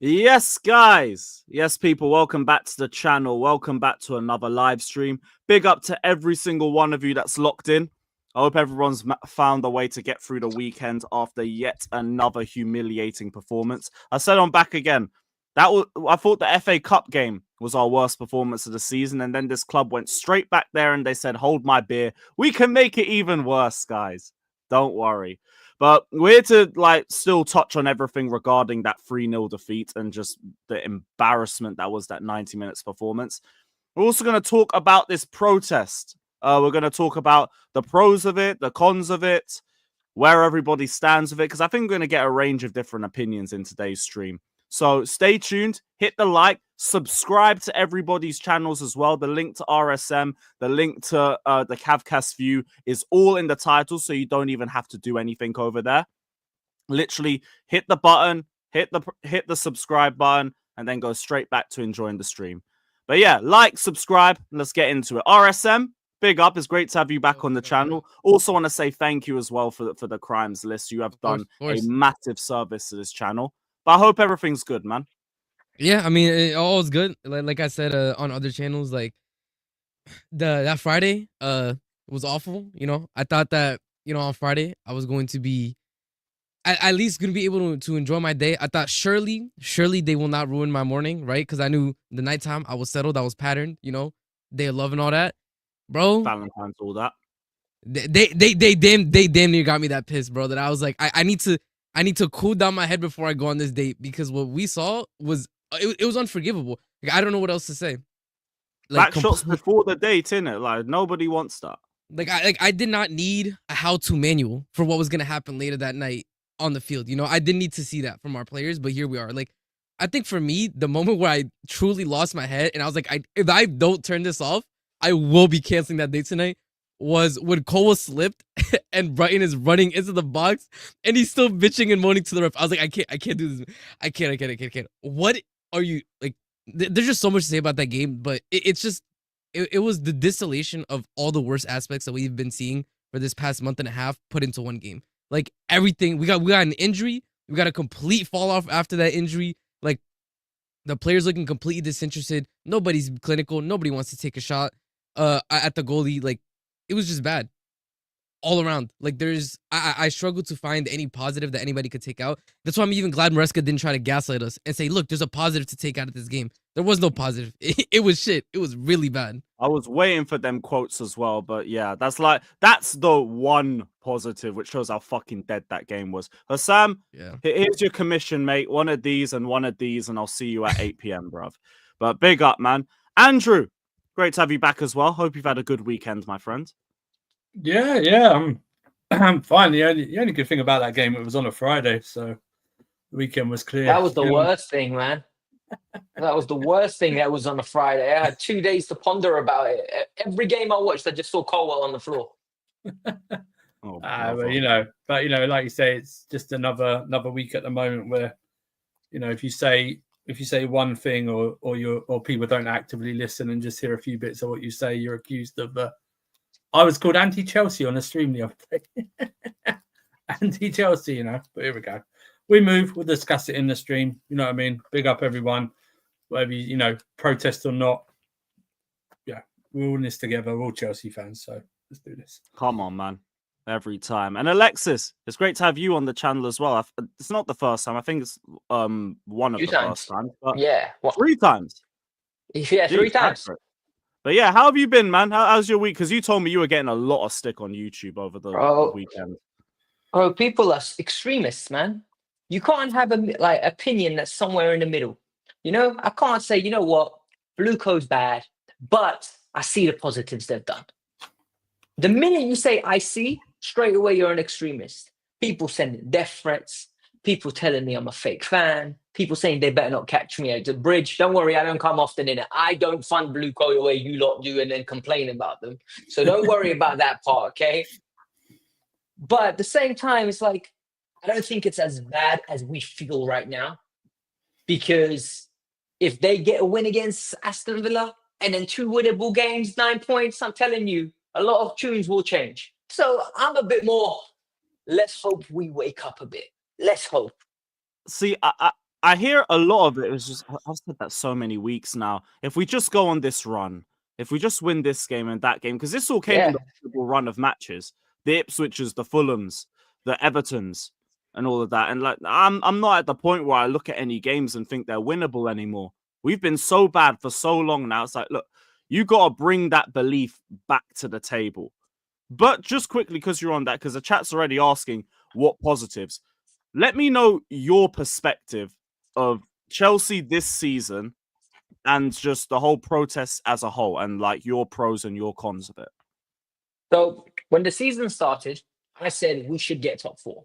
Yes, guys. Yes, people. Welcome back to the channel. Welcome back to another live stream. Big up to every single one of you that's locked in. I hope everyone's found a way to get through the weekend after yet another humiliating performance. I said I'm back again. I thought the FA Cup game was our worst performance of the season, and then this club went straight back there and they said, hold my beer. We can make it even worse, guys. Don't worry. But we're here to still touch on everything regarding that 3-0 defeat and just the embarrassment that was that 90 minutes performance. We're also going to talk about this protest. We're going to talk about the pros of it, the cons of it, where everybody stands with it, because I think we're going to get a range of different opinions in today's stream. So stay tuned, hit the like, subscribe to everybody's channels as well. The link to RSM, the link to the Cavcast View is all in the title, so you don't even have to do anything over there. Literally hit the button, hit the subscribe button, and then go straight back to enjoying the stream. But yeah, like, subscribe, and let's get into it. RSM, big up. It's great to have you back on the channel. Also want to say thank you as well for the crimes list. You have done a massive service to this channel. But I hope everything's good, man. Yeah, I mean, all is good. Like I said on other channels, like that Friday was awful. You know, I thought that on Friday I was going to be at least going to be able to enjoy my day. I thought surely they will not ruin my morning, right? Because I knew the nighttime I was settled, I was patterned. Day of love and all that, bro. Valentine's, all that. They damn near got me that pissed, bro. That I was like, I need to cool down my head before I go on this date, because what we saw was it was unforgivable. Like, I don't know what else to say. Back shots before the date, innit? Like, nobody wants that. I did not need a how-to manual for what was gonna happen later that night on the field. I didn't need to see that from our players, but here we are. Like, I think for me, the moment where I truly lost my head and I was like, if I don't turn this off, I will be canceling that date tonight, was when Cole slipped and Brighton is running into the box and he's still bitching and moaning to the ref. I was like, I can't do this. I can't. What are you like? There's just so much to say about that game, but it's just it was the distillation of all the worst aspects that we've been seeing for this past month and a half put into one game. Like, everything, we got an injury, we got a complete fall off after that injury. Like, the players looking completely disinterested. Nobody's clinical. Nobody wants to take a shot at the goalie. Like, it was just bad all around. Like, I struggle to find any positive that anybody could take out. That's why I'm even glad Maresca didn't try to gaslight us and say, look, there's a positive to take out of this game. There was no positive. It was shit. It was really bad. I was waiting for them quotes as well, but yeah, that's the one positive, which shows how fucking dead that game was. But Sam, yeah, here's your commission, mate. One of these and one of these, and I'll see you at 8 p.m, bruv. But big up, man. Andrew, great to have you back as well. Hope you've had a good weekend, my friend. Yeah, I'm fine. The only good thing about that game, it was on a Friday, so the weekend was clear. That was the worst thing, man. That was the worst thing that was on a Friday. I had 2 days to ponder about it. Every game I watched, I just saw Colwell on the floor. But like you say, it's just another week at the moment where, if you say one thing or people don't actively listen and just hear a few bits of what you say, you're accused of. I was called anti-Chelsea on a stream the other day. Anti-Chelsea, But here we go. We move. We'll discuss it in the stream. You know what I mean? Big up everyone. Whether protest or not. Yeah, we're all in this together. We're all Chelsea fans, so let's do this. Come on, man. Every time. And Alexis, it's great to have you on the channel as well. It's not the first time. I think it's one of the first times. Yeah. 3 times. Yeah, 3 times. But yeah, how have you been, man? How's your week? Because you told me you were getting a lot of stick on YouTube over the weekend. Oh, people are extremists, man. You can't have a opinion that's somewhere in the middle. You know, I can't say, you know what, Blue Coat's bad, but I see the positives they've done. The minute you say I see, straight away you're an extremist. People sending death threats, people telling me I'm a fake fan, people saying they better not catch me at the bridge. Don't worry, I don't come often in it. I don't fund Blue Coat the way you lot do and then complain about them. So don't worry about that part, okay? But at the same time, it's like, I don't think it's as bad as we feel right now. Because if they get a win against Aston Villa and then 2 winnable games, 9 points, I'm telling you, a lot of tunes will change. So I'm a bit more, let's hope we wake up a bit. Let's hope. See, I hear a lot of it. It's just, I've said that so many weeks now. If we just go on this run, if we just win this game and that game, because this all came in the run of matches, the Ipswiches, the Fulhams, the Evertons, and all of that. And like, I'm not at the point where I look at any games and think they're winnable anymore. We've been so bad for so long now. It's like, look, you got to bring that belief back to the table. But just quickly, because you're on that, because the chat's already asking what positives. Let me know your perspective of Chelsea this season and just the whole protest as a whole, and like your pros and your cons of it. So when the season started, I said we should get top 4.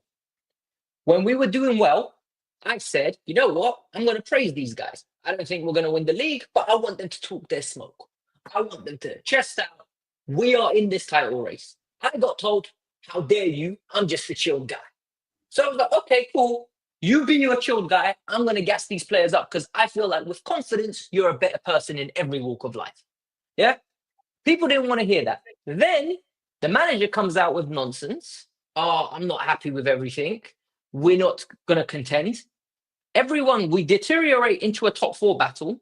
When we were doing well, I said, you know what? I'm going to praise these guys. I don't think we're going to win the league, but I want them to talk their smoke. I want them to chest out. We are in this title race. I got told, how dare you? I'm just a chilled guy. So I was like, okay, cool. You being a chilled guy, I'm going to gas these players up because I feel like with confidence, you're a better person in every walk of life. Yeah? People didn't want to hear that. Then the manager comes out with nonsense. Oh, I'm not happy with everything. We're not going to contend. Everyone, we deteriorate into a top 4 battle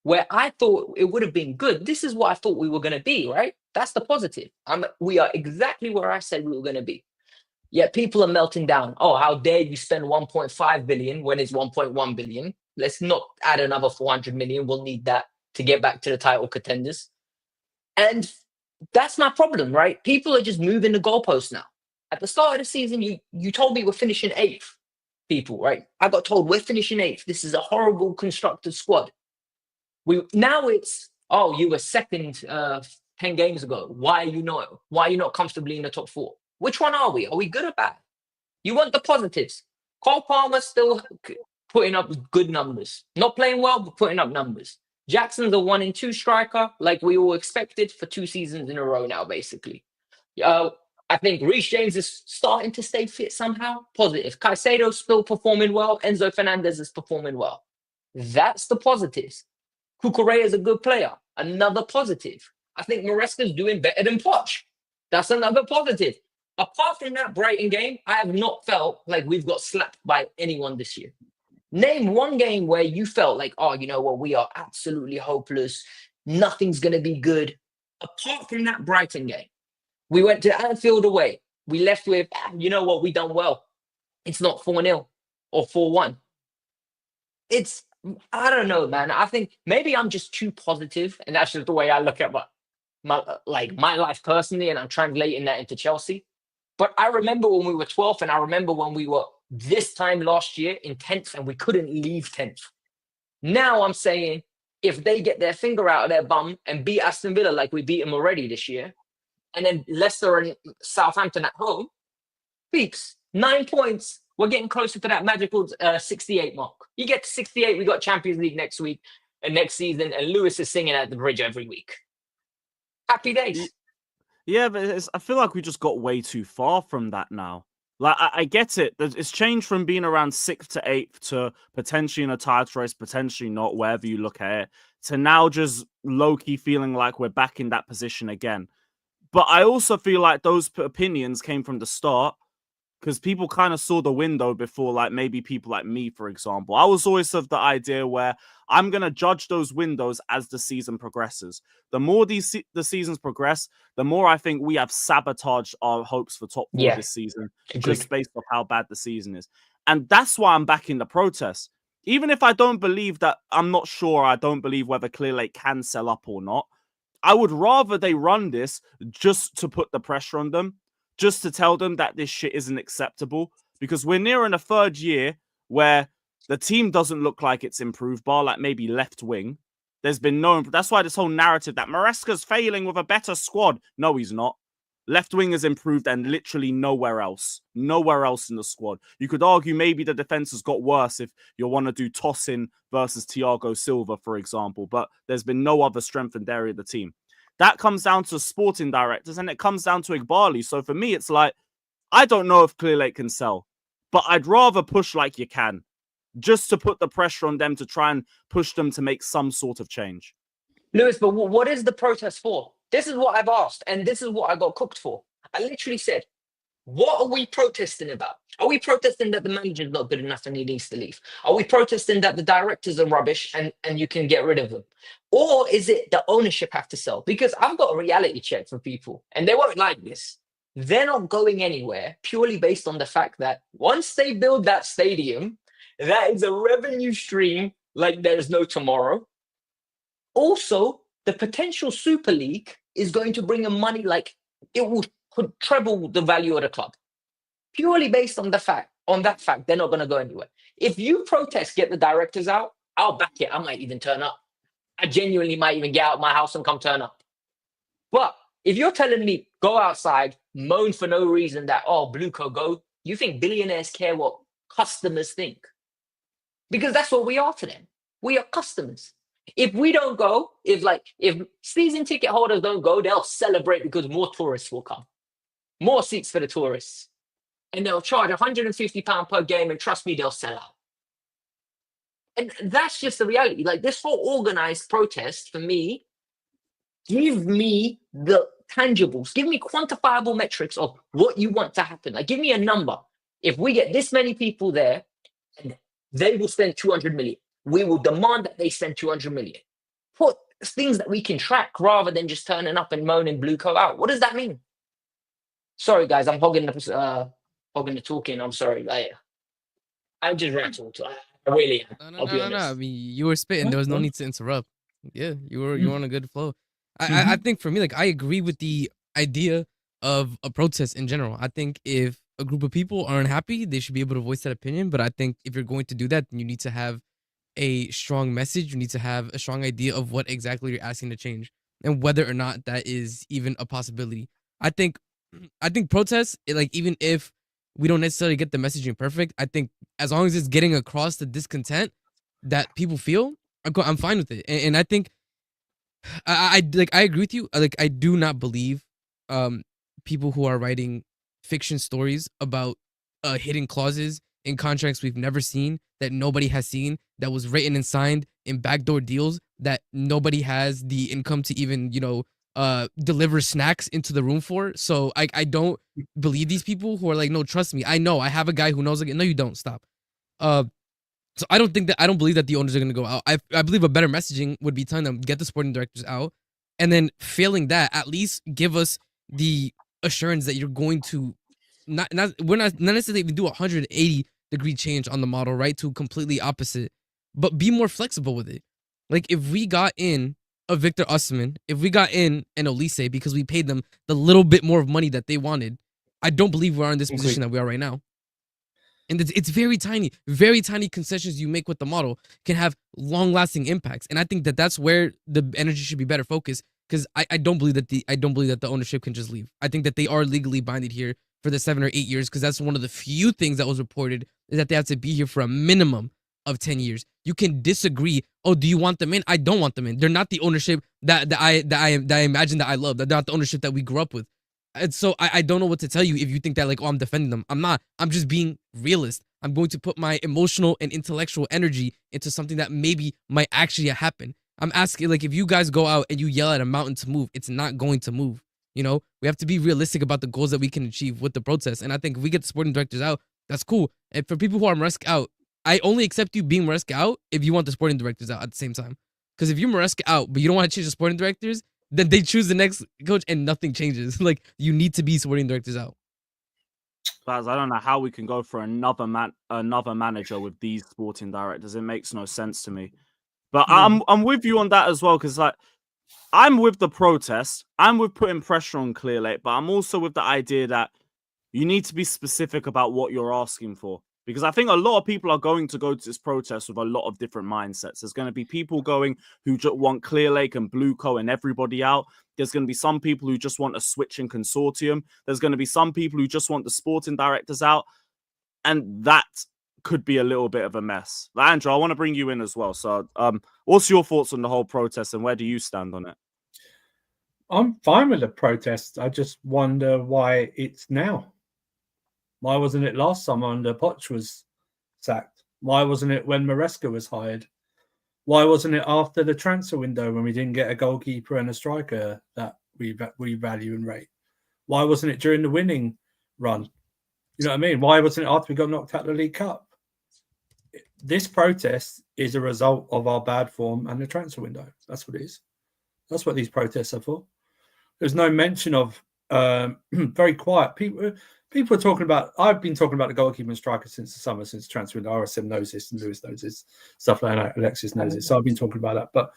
where I thought it would have been good. This is what I thought we were going to be, right? That's the positive. We are exactly where I said we were going to be. Yet people are melting down. Oh, how dare you spend 1.5 billion when it's 1.1 billion? Let's not add another 400 million. We'll need that to get back to the title contenders. And that's my problem, right? People are just moving the goalposts now. At the start of the season, you told me we're finishing 8th, people, right? I got told we're finishing 8th. This is a horrible constructed squad. Now it's, oh, you were second 10 games ago. Why are you not comfortably in the top 4? Which one are we? Are we good or bad? You want the positives. Cole Palmer still putting up good numbers. Not playing well, but putting up numbers. Jackson's a 1 and 2 striker, like we all expected for 2 seasons in a row now, basically. I think Reece James is starting to stay fit somehow. Positive. Caicedo's still performing well. Enzo Fernandez is performing well. That's the positives. Cucurella is a good player. Another positive. I think Maresca's doing better than Poch. That's another positive. Apart from that Brighton game, I have not felt like we've got slapped by anyone this year. Name one game where you felt like, oh, you know what, we are absolutely hopeless. Nothing's going to be good. Apart from that Brighton game, we went to Anfield away. We left with, you know what, we done well. It's not 4-0 or 4-1. I don't know, man. I think maybe I'm just too positive, and that's just the way I look at my life personally, and I'm translating that into Chelsea. But I remember when we were 12th, and I remember when we were this time last year in 10th, and we couldn't leave 10th. Now I'm saying if they get their finger out of their bum and beat Aston Villa like we beat them already this year, and then Leicester and Southampton at home, peeps, 9 points. We're getting closer to that magical 68 mark. You get to 68, we got Champions League next week and next season, and Lewis is singing at the bridge every week. Happy days. Yeah, but I feel like we just got way too far from that now. Like, I get it. It's changed from being around 6th to 8th to potentially in a title race, potentially not, wherever you look at it, to now just low-key feeling like we're back in that position again. But I also feel like those opinions came from the start because people kind of saw the window before, like maybe people like me, for example. I was always of the idea where I'm going to judge those windows as the season progresses. The more the seasons progress, the more I think we have sabotaged our hopes for top 4 this season, just based off how bad the season is. And that's why I'm backing the protest. Even if I don't believe that, I'm not sure, I don't believe whether Clearlake can sell up or not. I would rather they run this just to put the pressure on them, just to tell them that this shit isn't acceptable, because we're nearing a 3rd year where The team doesn't look like it's improved, bar like maybe left wing. There's been no. That's why this whole narrative that Maresca's failing with a better squad. No, he's not. Left wing has improved and literally nowhere else. Nowhere else in the squad. You could argue maybe the defense has got worse if you want to do tossing versus Thiago Silva, for example. But there's been no other strengthened area of the team. That comes down to sporting directors and it comes down to Igbali. So for me, it's like, I don't know if Clearlake can sell, but I'd rather push like you can, just to put the pressure on them to try and push them to make some sort of change. Lewis, but what is the protest for? This is what I've asked, and this is what I got cooked for. I literally said, what are we protesting about? Are we protesting that the manager's not good enough and he needs to leave? Are we protesting that the directors are rubbish and you can get rid of them? Or is it the ownership have to sell? Because I've got a reality check for people, and they won't like this. They're not going anywhere purely based on the fact that once they build that stadium, that is a revenue stream like there's no tomorrow. Also, the potential Super League is going to bring in money like it could treble the value of the club. Purely based on that fact, they're not going to go anywhere. If you protest, get the directors out, I'll back it. I might even turn up. I genuinely might even get out of my house and come turn up. But if you're telling me go outside, moan for no reason that, oh, Blueco, go, you think billionaires care what customers think? Because that's what we are to them. We are customers. If we don't go, if season ticket holders don't go, they'll celebrate because more tourists will come. More seats for the tourists. And they'll charge £150 per game, and trust me, they'll sell out. And that's just the reality. Like, this whole organized protest, for me, give me the tangibles. Give me quantifiable metrics of what you want to happen. Like, give me a number. If we get this many people there, and they will spend 200 million. We will demand that they spend 200 million. Put things that we can track rather than just turning up and moaning Blueco out. What does that mean? Sorry, guys, I'm hogging the talking. I'm sorry. I'm just rattled. I really am. No. I mean, you were spitting. There was no need to interrupt. Yeah, you were on a good flow. I think for me, like, I agree with the idea of a protest in general. I think if a group of people are unhappy, they should be able to voice that opinion. But I think if you're going to do that, then you need to have a strong message. You need to have a strong idea of what exactly you're asking to change and whether or not that is even a possibility. I think protests, like, even if we don't necessarily get the messaging perfect, I think as long as it's getting across the discontent that people feel, I'm fine with it. And I think I agree with you. Like, I do not believe people who are writing fiction stories about hidden clauses in contracts we've never seen, that nobody has seen, that was written and signed in backdoor deals that nobody has the income to even, deliver snacks into the room for. So I don't believe these people who are like, no, trust me, I know, I have a guy who knows. Like, no, you don't. Stop. So I don't believe that the owners are going to go out. I believe a better messaging would be telling them, get the sporting directors out, and then failing that, at least give us the assurance that you're going to not necessarily even do a 180-degree change on the model, right, to completely opposite, but be more flexible with it. Like, if we got in a Victor Osimhen, if we got in an Olise because we paid them the little bit more of money that they wanted, I don't believe we are in this position that we are right now. And it's very tiny concessions you make with the model can have long-lasting impacts. And I think that that's where the energy should be better focused, because I don't believe that the ownership can just leave. I think that they are legally binded here for the 7 or 8 years, because that's one of the few things that was reported, is that they have to be here for a minimum of 10 years. You can disagree. Oh, do you want them in? I don't want them in. They're not the ownership that I imagine that I love. They're not the ownership that we grew up with. And so I don't know what to tell you if you think that, like, oh, I'm defending them. I'm not. I'm just being realist. I'm going to put my emotional and intellectual energy into something that maybe might actually happen. I'm asking, like, if you guys go out and you yell at a mountain to move, it's not going to move. You know, we have to be realistic about the goals that we can achieve with the protest. And I think if we get the sporting directors out, that's cool. And for people who are Maresca out, I only accept you being Maresca out if you want the sporting directors out at the same time. Because if you're Maresca out, but you don't want to change the sporting directors, then they choose the next coach and nothing changes. Like, you need to be sporting directors out. Guys, I don't know how we can go for another manager with these sporting directors. It makes no sense to me. But I'm with you on that as well, because, like, I'm with the protest. I'm with putting pressure on Clearlake, but I'm also with the idea that you need to be specific about what you're asking for. Because I think a lot of people are going to go to this protest with a lot of different mindsets. There's going to be people going who just want Clear Lake and Blueco and everybody out. There's going to be some people who just want a switching consortium. There's going to be some people who just want the sporting directors out. And that could be a little bit of a mess. But Andrew, I want to bring you in as well. So what's your thoughts on the whole protest and where do you stand on it? I'm fine with the protest. I just wonder why it's now. Why wasn't it last summer under Poch was sacked? Why wasn't it when Maresca was hired? Why wasn't it after the transfer window when we didn't get a goalkeeper and a striker that we value and rate? Why wasn't it during the winning run? You know what I mean? Why wasn't it after we got knocked out of the League Cup? This protest is a result of our bad form and the transfer window. That's what it is. That's what these protests are for. There's no mention of very quiet people. People are talking about. I've been talking about the goalkeeper and striker since the summer, since transfer window. RSM knows this, and Lewis knows this, stuff like that. Alexis knows it. So I've been talking about that. But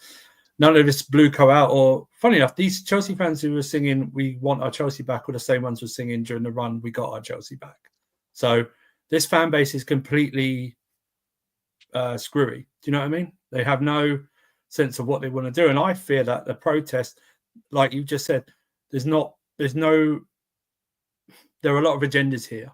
none of this Blueco out. Or funny enough, these Chelsea fans who were singing "We want our Chelsea back" were the same ones who were singing during the run "We got our Chelsea back." So this fan base is completely screwy. Do you know what I mean? They have no sense of what they want to do, and I fear that the protest, like you just said, there are a lot of agendas here.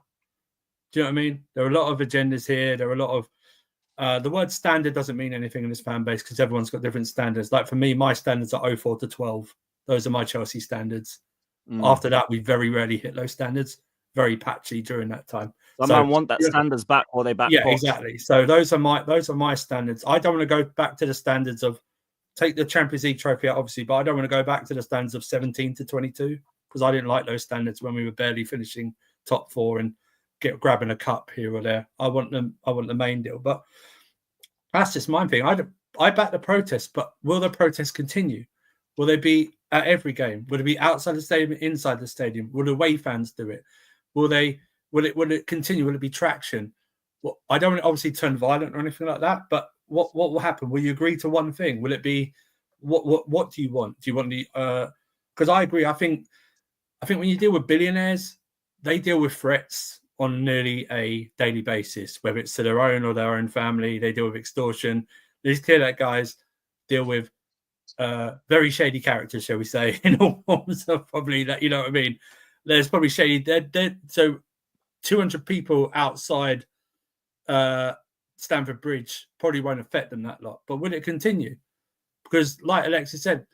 Do you know what I mean? There are a lot of agendas here. There are a lot of the word standard doesn't mean anything in this fan base because everyone's got different standards. Like for me, my standards are 04 to 12. Those are my Chelsea standards. After that, we very rarely hit those standards. Very patchy during that time. Some want that standards back or they back. Yeah, exactly. So those are my standards. I don't want to go back to the standards of take the Champions League trophy out, obviously, but I don't want to go back to the standards of 17 to 22 because I didn't like those standards when we were barely finishing top four and grabbing a cup here or there. I want the main deal, but that's just my thing. I back the protest, but will the protest continue? Will they be at every game? Will it be outside the stadium, inside the stadium? Will the away fans do it? Will it continue? Will it be traction? Well, I don't want to obviously turn violent or anything like that, but what will happen? Will you agree to one thing? Will it be what do you want? Do you want the because I agree. I think when you deal with billionaires, they deal with threats on nearly a daily basis, whether it's to their own or their own family. They deal with extortion. These clear that guys deal with very shady characters, shall we say, in all forms of probably that, you know what I mean? There's probably shady. So 200 people outside Stamford Bridge probably won't affect them that lot. But will it continue? Because like Alexis said,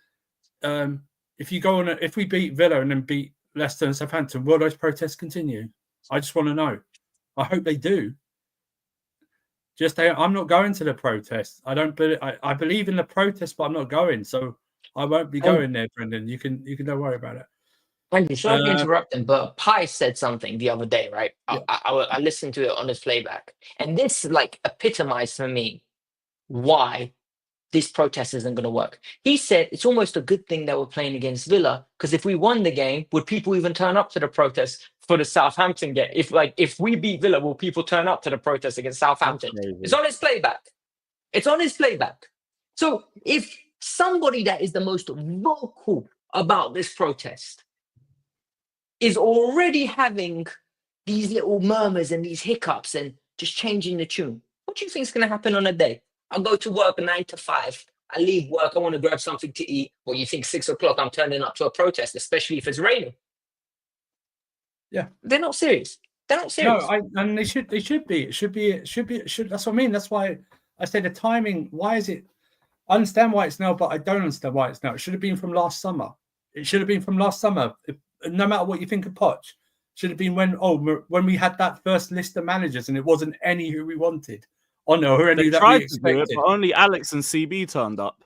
if we beat Villa and then beat Leicester and Southampton, will those protests continue? I just want to know. I hope they do. I'm not going to the protest. I believe in the protest, but I'm not going. So I won't be going there, Brendan. You can don't worry about it. Thank you. Sorry to interrupt them, but Pi said something the other day, right? Yeah. I listened to it on his playback, and this like epitomized for me why this protest isn't going to work. He said it's almost a good thing that we're playing against Villa because if we won the game, would people even turn up to the protest for the Southampton game? If we beat Villa, will people turn up to the protest against Southampton? It's on his playback. It's on his playback. So if somebody that is the most vocal about this protest is already having these little murmurs and these hiccups and just changing the tune, what do you think is going to happen on a day? I'll go to work 9 to 5. I leave work. I want to grab something to eat. Well, you think 6 o'clock I'm turning up to a protest, especially if it's raining? Yeah, they're not serious. They're not serious. No, and they should be. It should be. That's what I mean. That's why I say the timing. Why is it? I understand why it's now, but I don't understand why it's now. It should have been from last summer. It should have been from last summer. No matter what you think of Poch, should have been when we had that first list of managers and it wasn't any who we wanted. Oh no, who any that we expected. Do it, but only Alex and CB turned up.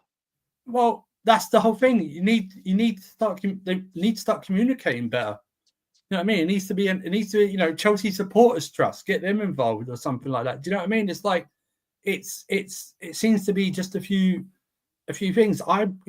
Well, that's the whole thing. You need to start. They need to start communicating better. You know what I mean? It needs to be, Chelsea supporters trust. Get them involved or something like that. Do you know what I mean? It's like, it seems to be just a few things. I'm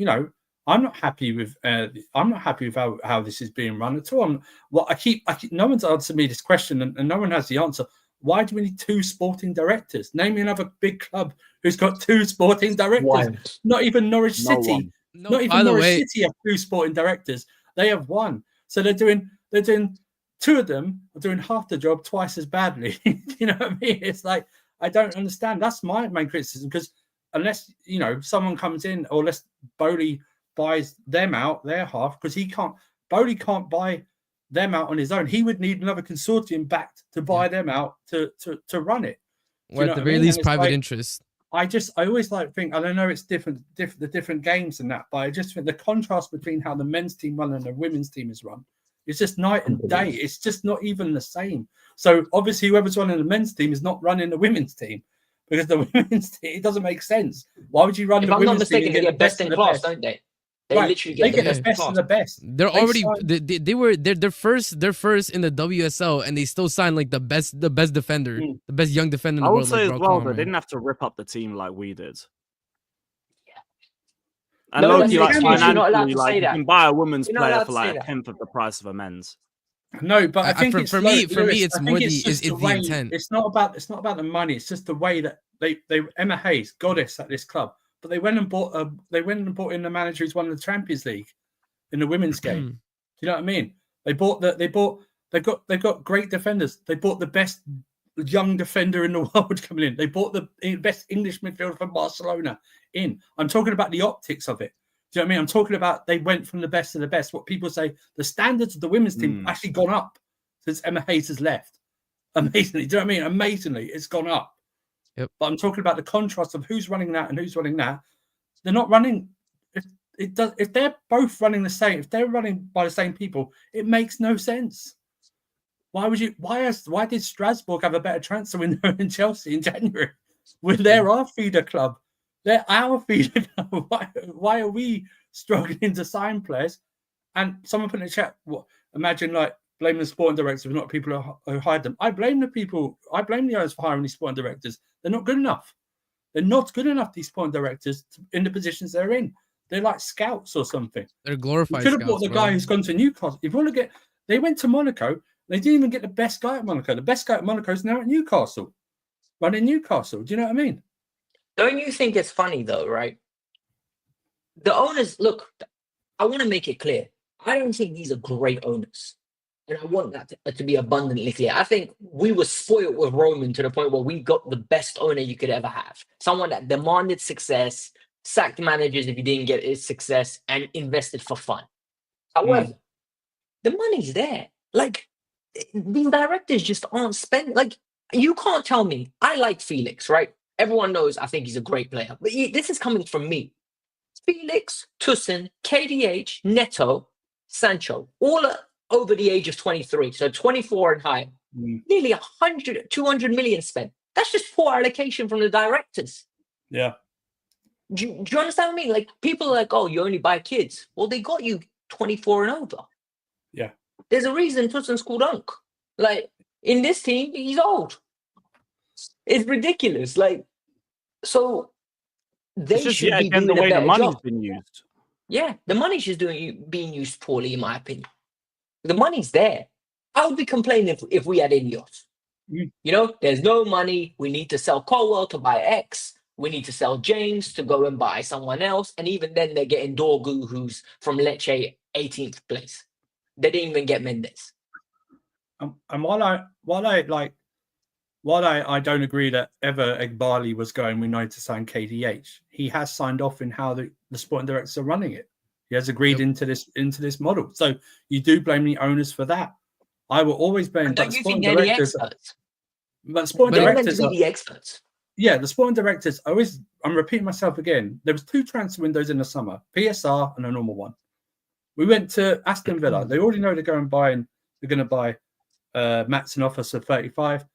not happy with how this is being run at all. No one's answered me this question, and no one has the answer. Why do we need 2 sporting directors? Name me another big club who's got 2 sporting directors. One. Not even Norwich City. Not even Norwich City have 2 sporting directors. They have 1. So they're doing two of them are doing half the job twice as badly. You know what I mean? It's like, I don't understand. That's my main criticism, because unless, you know, someone comes in, or unless Bowley buys them out, their half, because Bowley can't buy them out on his own. He would need another consortium backed to buy them out to run it. Or at the very least, private interest. I always like think, and I know it's different, the different games and that, but I just think the contrast between how the men's team run and the women's team is run, it's just night and day. It's just not even the same. So obviously, whoever's running the men's team is not running the women's team, because the women's team, it doesn't make sense. Why would you run the women's team? If I'm not mistaken, they get best in class, don't they? They literally get the best of the best. They're already they're first in the WSL, and they still signed like the best defender, the best young defender in the world. I would say as well, they didn't have to rip up the team like we did. And Loki, like financially, like you can buy a women's player for like a tenth of the price of a men's. No, but I think for me, it's more the intent. It's not about the money. It's just the way that they Emma Hayes, goddess at this club. But they went and bought in the manager who's won the Champions League in the women's game. Do you know what I mean? They've got great defenders. They bought the best young defender in the world coming in. They bought the best English midfielder from Barcelona in. I'm talking about the optics of it. Do you know what I mean? I'm talking about they went from the best to the best. What people say, the standards of the women's team actually gone up since Emma Hayes has left. Amazingly. Do you know what I mean? Amazingly, it's gone up. Yep. But I'm talking about the contrast of who's running that and who's running that. They're not running. If they're both running the same, if they're running by the same people, it makes no sense. Why did Strasbourg have a better transfer window than Chelsea in January? When they're our feeder club, they're our feeder club. Why are we struggling to sign players? And someone put in the chat, imagine like blaming the sporting directors, not people who hired them. I blame the owners for hiring these sporting directors. They're not good enough. They're not good enough, these sporting directors, in the positions they're in. They're like scouts or something. They're glorified. You could have bought the guy who's gone to Newcastle. If you want to get, they went to Monaco. They didn't even get the best guy at Monaco. The best guy at Monaco is now at Newcastle. Running Newcastle. Do you know what I mean? Don't you think it's funny though, right? The owners, look, I want to make it clear. I don't think these are great owners. And I want that to be abundantly clear. I think we were spoiled with Roman to the point where we got the best owner you could ever have. Someone that demanded success, sacked managers if he didn't get his success, and invested for fun. However, the money's there. Like, these directors just aren't spending. Like, you can't tell me. I like Felix, right? Everyone knows I think he's a great player. But this is coming from me. Felix, Toussaint, KDH, Neto, Sancho, all over the age of 23, so 24 and higher. Nearly 200 million spent. That's just poor allocation from the directors. Yeah. Do you understand what I mean? Like, people are like, oh, you only buy kids. Well, they got you 24 and over. Yeah. There's a reason Toussaint's called Unk. Like, in this team, he's old. It's ridiculous. Like, so they should be doing the way a the better money's job. been used. Yeah, the money's just being used poorly, in my opinion. The money's there. I would be complaining if we had Ineos. You know, there's no money. We need to sell Colwell to buy X. We need to sell James to go and buy someone else. And even then, they're getting Dorgu, who's from Lecce, 18th place. They didn't even get Mendes. And while I don't agree that ever Egbali was going, we need to sign KDH. He has signed off in how the sporting directors are running it. He has agreed into this model. So you do blame the owners for that. I will always blame the sporting directors. But sporting directors are the experts. Yeah, the sporting directors. I'm repeating myself again. There was 2 transfer windows in the summer: PSR and a normal one. We went to Aston Villa. They already know they're going to buy Matson off us for 35.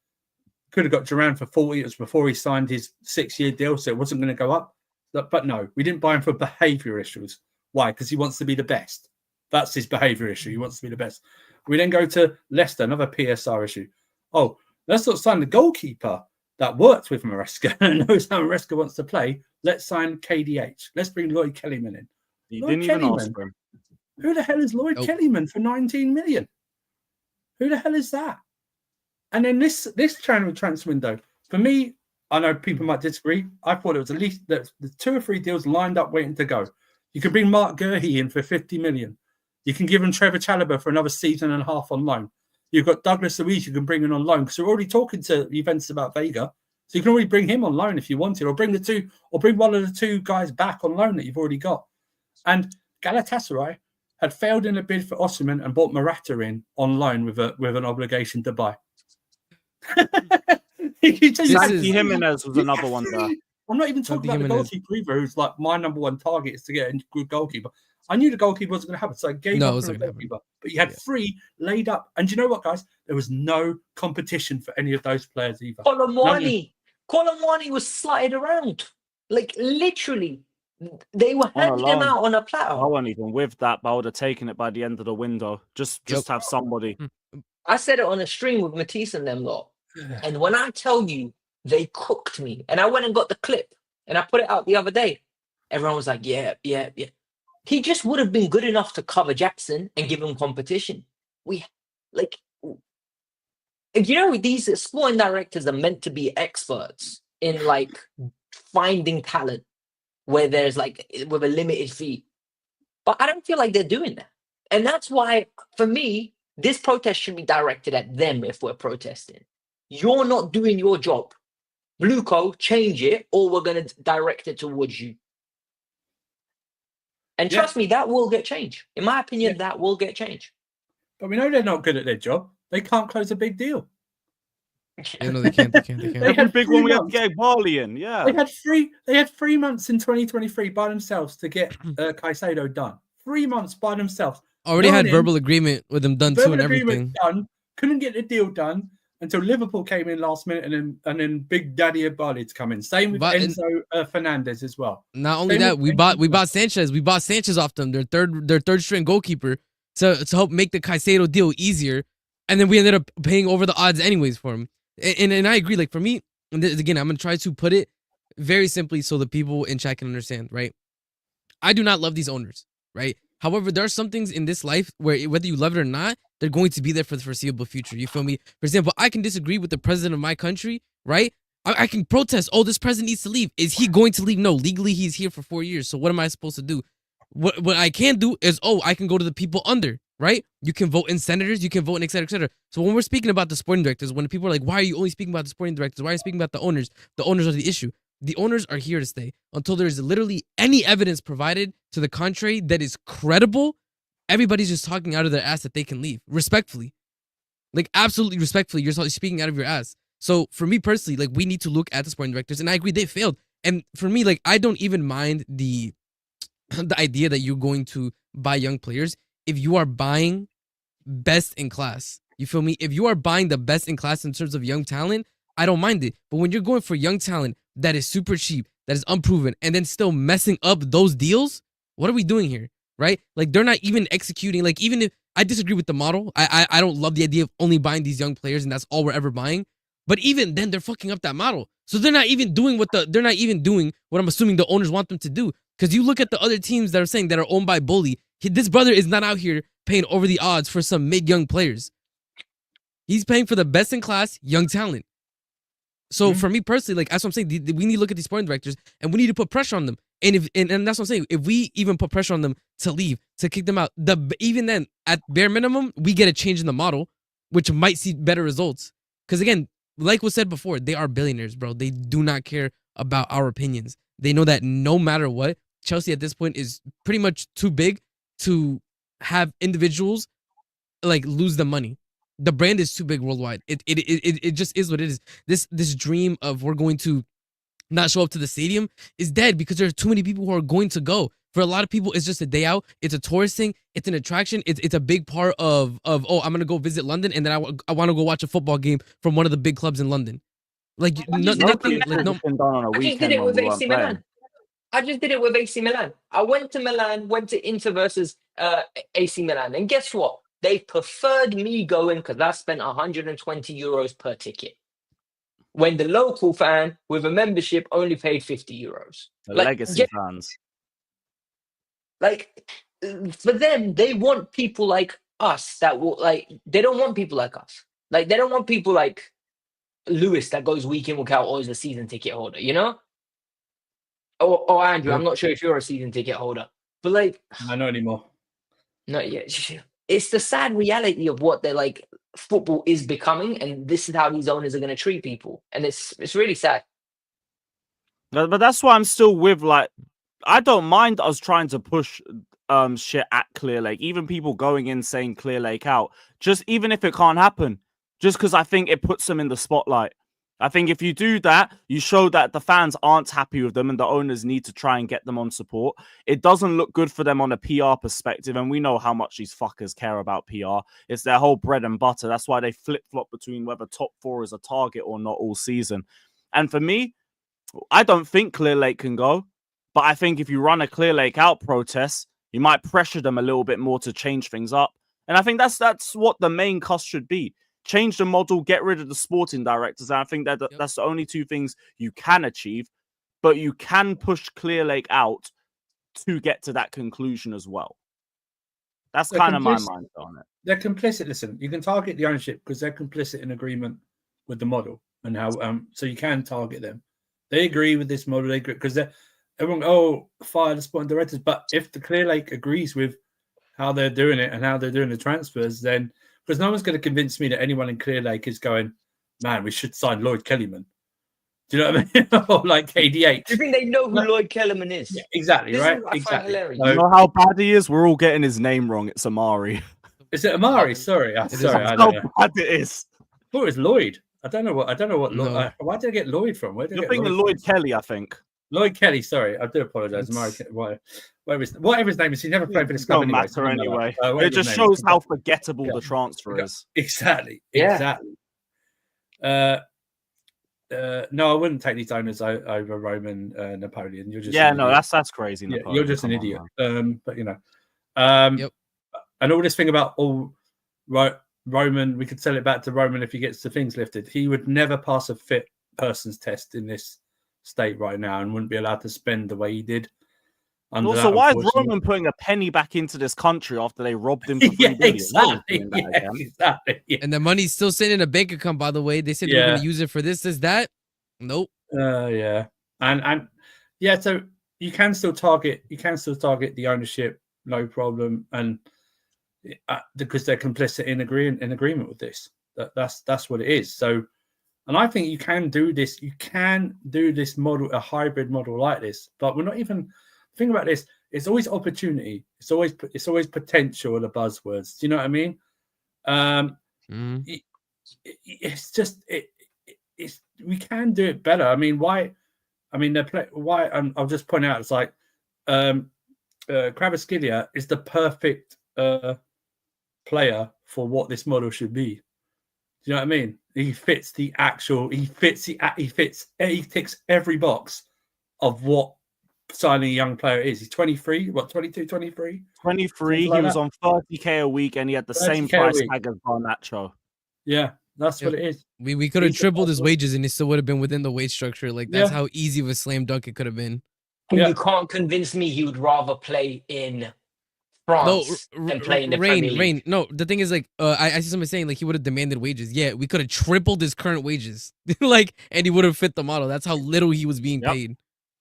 Could have got Duran for 40. It was before he signed his 6-year deal, so it wasn't going to go up. But no, we didn't buy him for behaviour issues. Why? Because he wants to be the best. That's his behaviour issue. He wants to be the best. We then go to Leicester, another PSR issue. Oh, let's not sign the goalkeeper that worked with Maresca and knows how Maresca wants to play. Let's sign KDH. Let's bring Lloyd Kellyman in. You didn't even ask for him. Who the hell is Lloyd Kellyman for 19 million? Who the hell is that? And then this transfer window, for me, I know people might disagree. I thought it was at least the 2 or 3 deals lined up waiting to go. You can bring Mark Gurhey in for 50 million. You can give him Trevor Chalobah for another season and a half on loan. You've got Douglas Luiz you can bring in on loan because we're already talking to Juventus about Vega. So you can already bring him on loan if you wanted, or bring one of the two guys back on loan that you've already got. And Galatasaray had failed in a bid for Osimhen and bought Morata in on loan with an obligation to buy. Santi Jimenez was another one there. I'm not even talking about the goalkeeper either, who's like my number one target is to get a good goalkeeper. I knew the goalkeeper wasn't going to happen, so I gave up on the goalkeeper. But you had 3 laid up. And you know what, guys? There was no competition for any of those players either. Colomwani was slotted around. Like, literally. They were handing him out on a platter. I wasn't even with that, but I would have taken it by the end of the window. Just have somebody. I said it on a stream with Matisse and them lot. And when I tell you, they cooked me. And I went and got the clip. And I put it out the other day. Everyone was like, yeah. He just would have been good enough to cover Jackson and give him competition. These sporting directors are meant to be experts in, like, finding talent where there's, like, with a limited fee. But I don't feel like they're doing that. And that's why, for me, this protest should be directed at them if we're protesting. You're not doing your job. Blueco, change it, or we're going to direct it towards you. And trust me, that will get changed. In my opinion, that will get changed. But we know they're not good at their job. They can't close a big deal. Yeah, no, they can't. They had a big one. We had Gay Barley in. Yeah, they had 3 months in 2023 by themselves to get Caicedo done. 3 months by themselves. Already had verbal agreement with them done too and everything. Done. Couldn't get the deal done until Liverpool came in last minute, and then Big Daddy Abalid's come in. Same with Enzo Fernandez as well. Not only that, we bought Sanchez. We bought Sanchez off them. Their third string goalkeeper to help make the Caicedo deal easier, and then we ended up paying over the odds anyways for him. And I agree. Like, for me, and again, I'm gonna try to put it very simply so the people in chat can understand. Right? I do not love these owners. Right? However, there are some things in this life where whether you love it or not, they're going to be there for the foreseeable future. You feel me? For example, I can disagree with the president of my country, right? I can protest, oh, this president needs to leave. Is he going to leave? No, legally he's here for 4 years. So what am I supposed to do? What I can do is, I can go to the people under, right? You can vote in senators, you can vote in et cetera, et cetera. So when we're speaking about the sporting directors, when people are like, why are you only speaking about the sporting directors? Why are you speaking about the owners? The owners are the issue. The owners are here to stay until there's literally any evidence provided to the contrary that is credible. Everybody's just talking out of their ass that they can leave. Respectfully. Like, absolutely respectfully, you're speaking out of your ass. So for me personally, like, we need to look at the sporting directors, and I agree they failed. And for me, like, I don't even mind the idea that you're going to buy young players if you are buying best in class. You feel me? If you are buying the best in class in terms of young talent, I don't mind it. But when you're going for young talent that is super cheap, that is unproven, and then still messing up those deals, what are we doing here? Right? Like, they're not even executing. Like, even if I disagree with the model, I don't love the idea of only buying these young players and that's all we're ever buying. But even then, they're fucking up that model. So they're not even doing what I'm assuming the owners want them to do. Because you look at the other teams that are saying that are owned by Bully. This brother is not out here paying over the odds for some mid-young players. He's paying for the best in class young talent. So for me personally, like, that's what I'm saying. We need to look at these sporting directors and we need to put pressure on them. And that's what I'm saying. If we even put pressure on them to leave, to kick them out, even then, at bare minimum, we get a change in the model, which might see better results. Because again, like was said before, they are billionaires, bro. They do not care about our opinions. They know that no matter what, Chelsea at this point is pretty much too big to have individuals like lose the money. The brand is too big worldwide. It just is what it is. This dream of we're going to not show up to the stadium is dead because there are too many people who are going to go. For a lot of people, it's just a day out. It's a tourist thing. It's an attraction. It's a big part of I'm gonna go visit London and then I want to go watch a football game from one of the big clubs in London. Like nothing. Like no. I just did it with AC Milan. I just did it with AC Milan. I went to Milan, went to Inter versus AC Milan, and guess what? They preferred me going because I spent 120 euros per ticket. When the local fan with a membership only paid 50 euros. The legacy fans. Like, for them, they want people like us that will, like, they don't want people like us. Like, they don't want people like Lewis that goes week in, week out, or is a season ticket holder, you know? Or Andrew, I'm not sure if you're a season ticket holder. But, like... I know anymore. Not yet. It's the sad reality of what they're, like, football is becoming, and this is how these owners are going to treat people, and it's really sad. But that's why I'm still with, like, I don't mind us trying to push shit at Clear Lake, even people going in saying Clear Lake out, just even if it can't happen, just because I think it puts them in the spotlight. I think if you do that, you show that the fans aren't happy with them and the owners need to try and get them on support. It doesn't look good for them on a PR perspective, and we know how much these fuckers care about PR. It's their whole bread and butter. That's why they flip-flop between whether top 4 is a target or not all season. And for me, I don't think Clear Lake can go, but I think if you run a Clear Lake out protest, you might pressure them a little bit more to change things up. And I think that's what the main cost should be. Change the model, get rid of the sporting directors. And I think that that's the only two things you can achieve, but you can push Clear Lake out to get to that conclusion as well. That's kind of my mind on it. They're complicit. Listen, you can target the ownership because they're complicit in agreement with the model and how, so you can target them. They agree with this model. They agree because everyone, fire the sporting directors. But if the Clear Lake agrees with how they're doing it and how they're doing the transfers, then because no one's going to convince me that anyone in Clear Lake is going, man, we should sign Lloyd Kellyman. Do you know what I mean? Or like KDH. Do you think they know who Lloyd Kellerman is? Yeah, exactly, This right? is what I find Exactly. hilarious. You know how bad he is? We're all getting his name wrong. It's Amari. Is it Amari? Sorry, I That's don't how know. bad it is. I thought it was Lloyd. I don't know what. No. Why did I get Lloyd from? Where did I You're get thinking Lloyd Lloyd Kelly, I think. Lloyd Kelly, sorry, I do apologise. Whatever his name is, he never played for this club Don't anyway. matter anyway. Whatever It just his name shows is. how forgettable Yeah. the transfer is. Exactly. Yeah. Exactly. No, I wouldn't take these owners over Roman Napoleon. You're just that's crazy. Yeah, Napoleon. you're just an Come on, idiot. man. But you know, Yep. And all this thing about Roman, we could sell it back to Roman if he gets the things lifted. He would never pass a fit person's test in this state right now and wouldn't be allowed to spend the way he did. Also, why is Roman putting a penny back into this country after they robbed him for $3 billion? Exactly. Yeah. And the money's still sitting in a bank account, by the way. They said they were going to use it for this, that. Nope. Yeah. And yeah, so you can still target the ownership, no problem. And because they're complicit in agreement with this. That's what it is. So, and I think you can do this. You can do this model, a hybrid model like this. But we're not even think about this. It's always opportunity. It's always potential. The buzzwords. Do you know what I mean? It's just it's we can do it better. I mean, why? I mean, why? I'll just point out. It's like Kvaratskhelia is the perfect player for what this model should be. Do you know what I mean? He ticks every box of what signing a young player is. He's 23, 22, 23? 23, he was on 30k a week and he had the same price tag as Garnacho. Yeah, that's what it is. We could have tripled his wages and it still would have been within the wage structure. Like, that's how easy of a slam dunk it could have been. You can't convince me he would rather play in France than play in the Premier League. No, the thing is, like, I see somebody saying like he would have demanded wages. Yeah, we could have tripled his current wages, like, and he would have fit the model. That's how little he was being paid.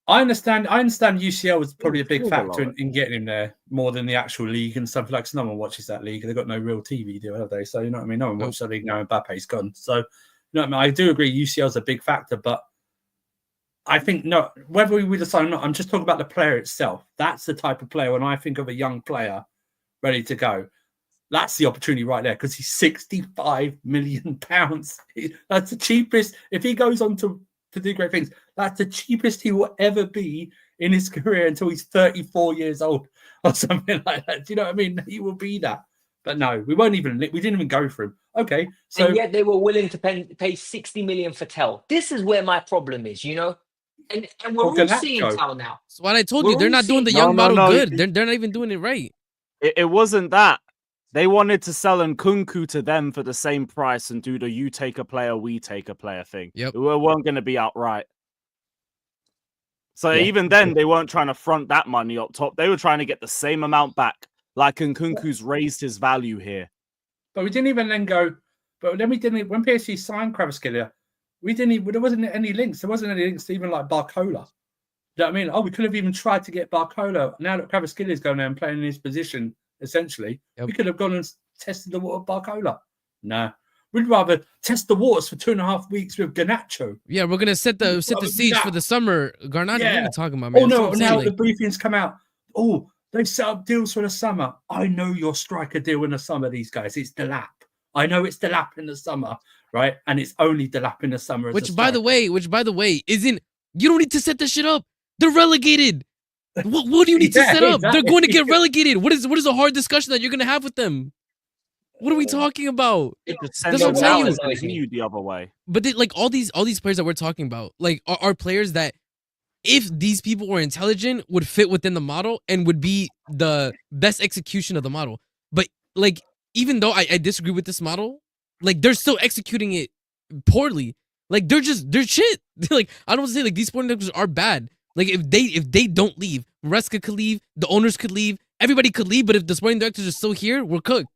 I understand UCL was probably a big factor in getting him there more than the actual league and stuff. Like, so no one watches that league. They've got no real TV deal, have they? So you know what I mean. No one watches that league now. Mbappe's gone. So you know what I mean. I do agree UCL's a big factor, but I think whether we would decide or not, I'm just talking about the player itself. That's the type of player when I think of a young player ready to go. That's the opportunity right there because he's £65 million. That's the cheapest. If he goes on to do great things, that's the cheapest he will ever be in his career until he's 34 years old or something like that. Do you know what I mean? He will be that. But no, we didn't even go for him. Okay. So and yet they were willing to pay 60 million for Tell. This is where my problem is, you know? And we're all seeing Tell now. That's what I told you. They're not doing the young model good. They're not even doing it right. It wasn't that. They wanted to sell Nkunku to them for the same price and do the you take a player, we take a player thing. Yep. It weren't going to be outright. So even then, they weren't trying to front that money up top. They were trying to get the same amount back. Like Nkunku's raised his value here. But we didn't even then go. But then we didn't. When PSG signed Kvaratskhelia, there wasn't any links. There wasn't any links to even like Barcola. You know what I mean? Oh, we could have even tried to get Barcola. Now that Kvaratskhelia is going there and playing in his position, essentially, we could have gone and tested the water of Barcola. No. We'd rather test the waters for 2.5 weeks with Garnacho. Yeah, we're gonna set the rather do siege for that. the summer. Garnacho, what are Yeah. you talking about, man? Oh That's no! what I'm Now saying, the like, briefings come out. Oh, they've set up deals for the summer. I know your striker deal in the summer. These guys, it's the lap. I know it's the lap in the summer, right? And it's only the lap in the summer. which by the way, isn't, you don't need to set this shit up. They're relegated. What do you need to Yeah, set up? They're going to get exactly. relegated. What is a hard discussion that you're gonna have with them? What are we talking about? Just That's send what I'm them saying out you. and annoys me. continue the other way. But they, like all these players that we're talking about, like are players that, if these people were intelligent, would fit within the model and would be the best execution of the model. But like, even though I disagree with this model, like they're still executing it poorly. Like they're shit. Like, I don't say like these sporting directors are bad. Like if they don't leave, Maresca could leave, the owners could leave, everybody could leave. But if the sporting directors are still here, we're cooked.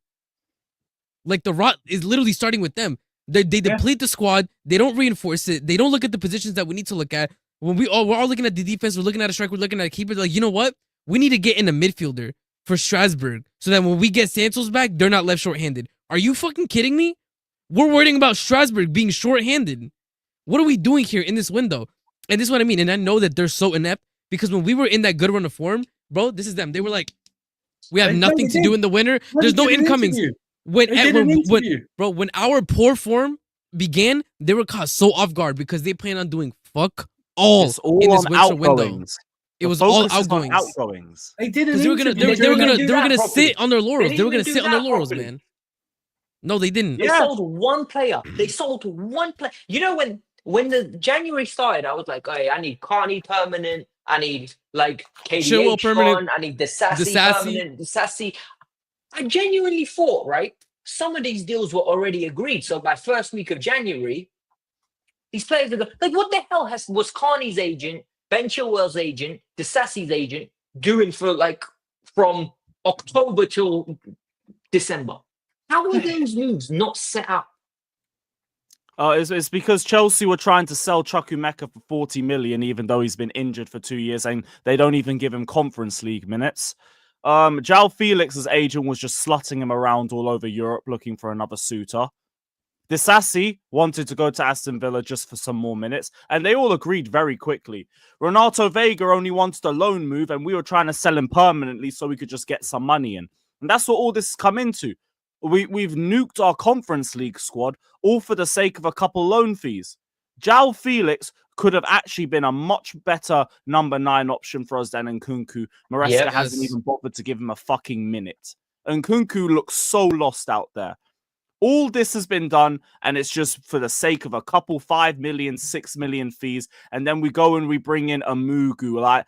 Like the rot is literally starting with them. They deplete the squad. They don't reinforce it. They don't look at the positions that we need to look at. When we're all looking at the defense, we're looking at a strike, we're looking at a keeper. Like, you know what? We need to get in a midfielder for Strasbourg so that when we get Santos back, they're not left short-handed. Are you fucking kidding me? We're worrying about Strasbourg being short-handed. What are we doing here in this window? And this is what I mean. And I know that they're so inept because when we were in that good run of form, bro, this is them. They were like, we have nothing to do in the winter. There's no incomings. When our poor form began, they were caught so off guard because they plan on doing fuck all It's all in this on winter window. outgoings. It was The all focus is on outgoings. outgoings. They did Because they were gonna sit on their laurels. They They were didn't gonna even sit do on their that laurels, properly. man. No, they didn't. They sold one player. They sold one player. You know, when the January started, I was like, hey, I need Carney permanent. I need like Chilwell KDH permanent. I need the Sassy Disasi. permanent. The Sassy. I genuinely thought, right, some of these deals were already agreed. So by first week of January, these players are like, what the hell was Carney's agent, Ben Chilwell's agent, Disasi's agent doing for like from October till December? How were those moves not set up? It's because Chelsea were trying to sell Chukwuemeka for 40 million, even though he's been injured for 2 years, and they don't even give him Conference League minutes. João Felix's agent was just slutting him around all over Europe looking for another suitor. Disasi wanted to go to Aston Villa just for some more minutes, and they all agreed very quickly. Renato Vega only wanted a loan move, and we were trying to sell him permanently so we could just get some money in. And that's what all this has come into. We've nuked our Conference League squad all for the sake of a couple loan fees. João Felix could have actually been a much better number 9 option for us than Nkunku. Maresca hasn't even bothered to give him a fucking minute. Nkunku looks so lost out there. All this has been done, and it's just for the sake of a couple 5 million, 6 million fees, and then we go and we bring in a Mugu. Like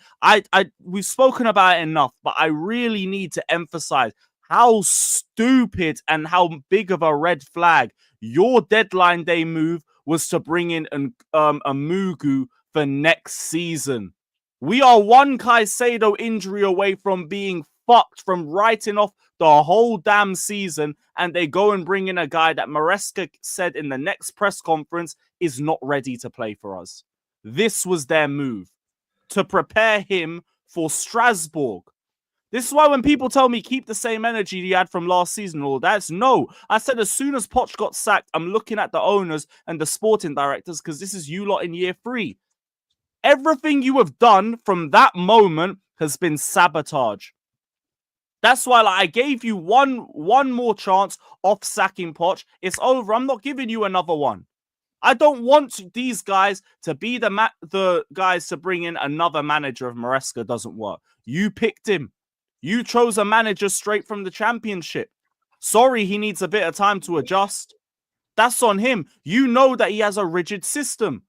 we've spoken about it enough, but I really need to emphasize how stupid and how big of a red flag your deadline day move was to bring in a Mugu for next season. We are one Caicedo injury away from being fucked, from writing off the whole damn season, and they go and bring in a guy that Maresca said in the next press conference is not ready to play for us. This was their move, to prepare him for Strasbourg. This is why when people tell me keep the same energy you had from last season and all that, no. I said as soon as Poch got sacked, I'm looking at the owners and the sporting directors because this is you lot in year 3. Everything you have done from that moment has been sabotage. That's why I gave you one more chance off sacking Poch. It's over. I'm not giving you another one. I don't want these guys to be the guys to bring in another manager if Maresca doesn't work. You picked him. You chose a manager straight from the Championship. Sorry, he needs a bit of time to adjust. That's on him. You know that he has a rigid system.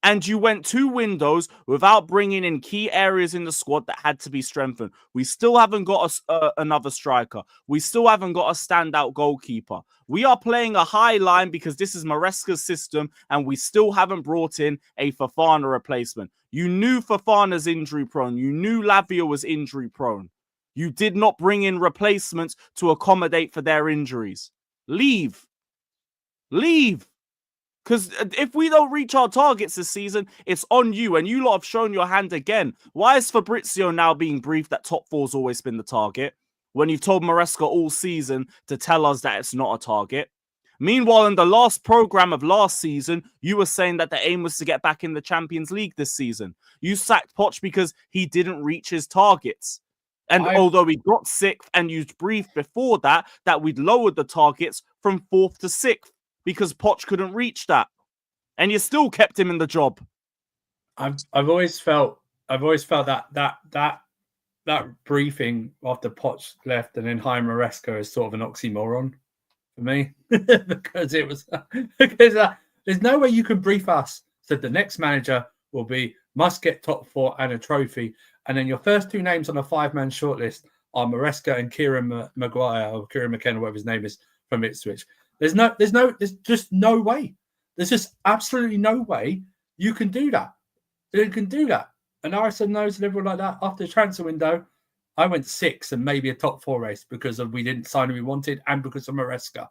And you went 2 windows without bringing in key areas in the squad that had to be strengthened. We still haven't got another striker. We still haven't got a standout goalkeeper. We are playing a high line because this is Maresca's system, and we still haven't brought in a Fofana replacement. You knew Fofana's injury prone. You knew Lavia was injury prone. You did not bring in replacements to accommodate for their injuries. Leave. Leave. Because if we don't reach our targets this season, it's on you, and you lot have shown your hand again. Why is Fabrizio now being briefed that top 4's always been the target, when you've told Maresca all season to tell us that it's not a target? Meanwhile, in the last program of last season, you were saying that the aim was to get back in the Champions League this season. You sacked Poch because he didn't reach his targets. And although we got 6th, and you briefed before that we'd lowered the targets from 4th to 6th because Poch couldn't reach that. And you still kept him in the job. I've always felt that briefing after Poch left and then hiring Maresca is sort of an oxymoron for me because it was there's no way you can brief us that the next manager will be must get top 4 and a trophy, and then your first 2 names on a 5-man shortlist are Maresca and Kieran Maguire or Kieran McKenna, whatever his name is, from Ipswich. There's just no way. There's just absolutely no way you can do that. You can do that. And I said no to everyone like that. After the transfer window, I went 6 and maybe a top 4 race because we didn't sign who we wanted and because of Maresca.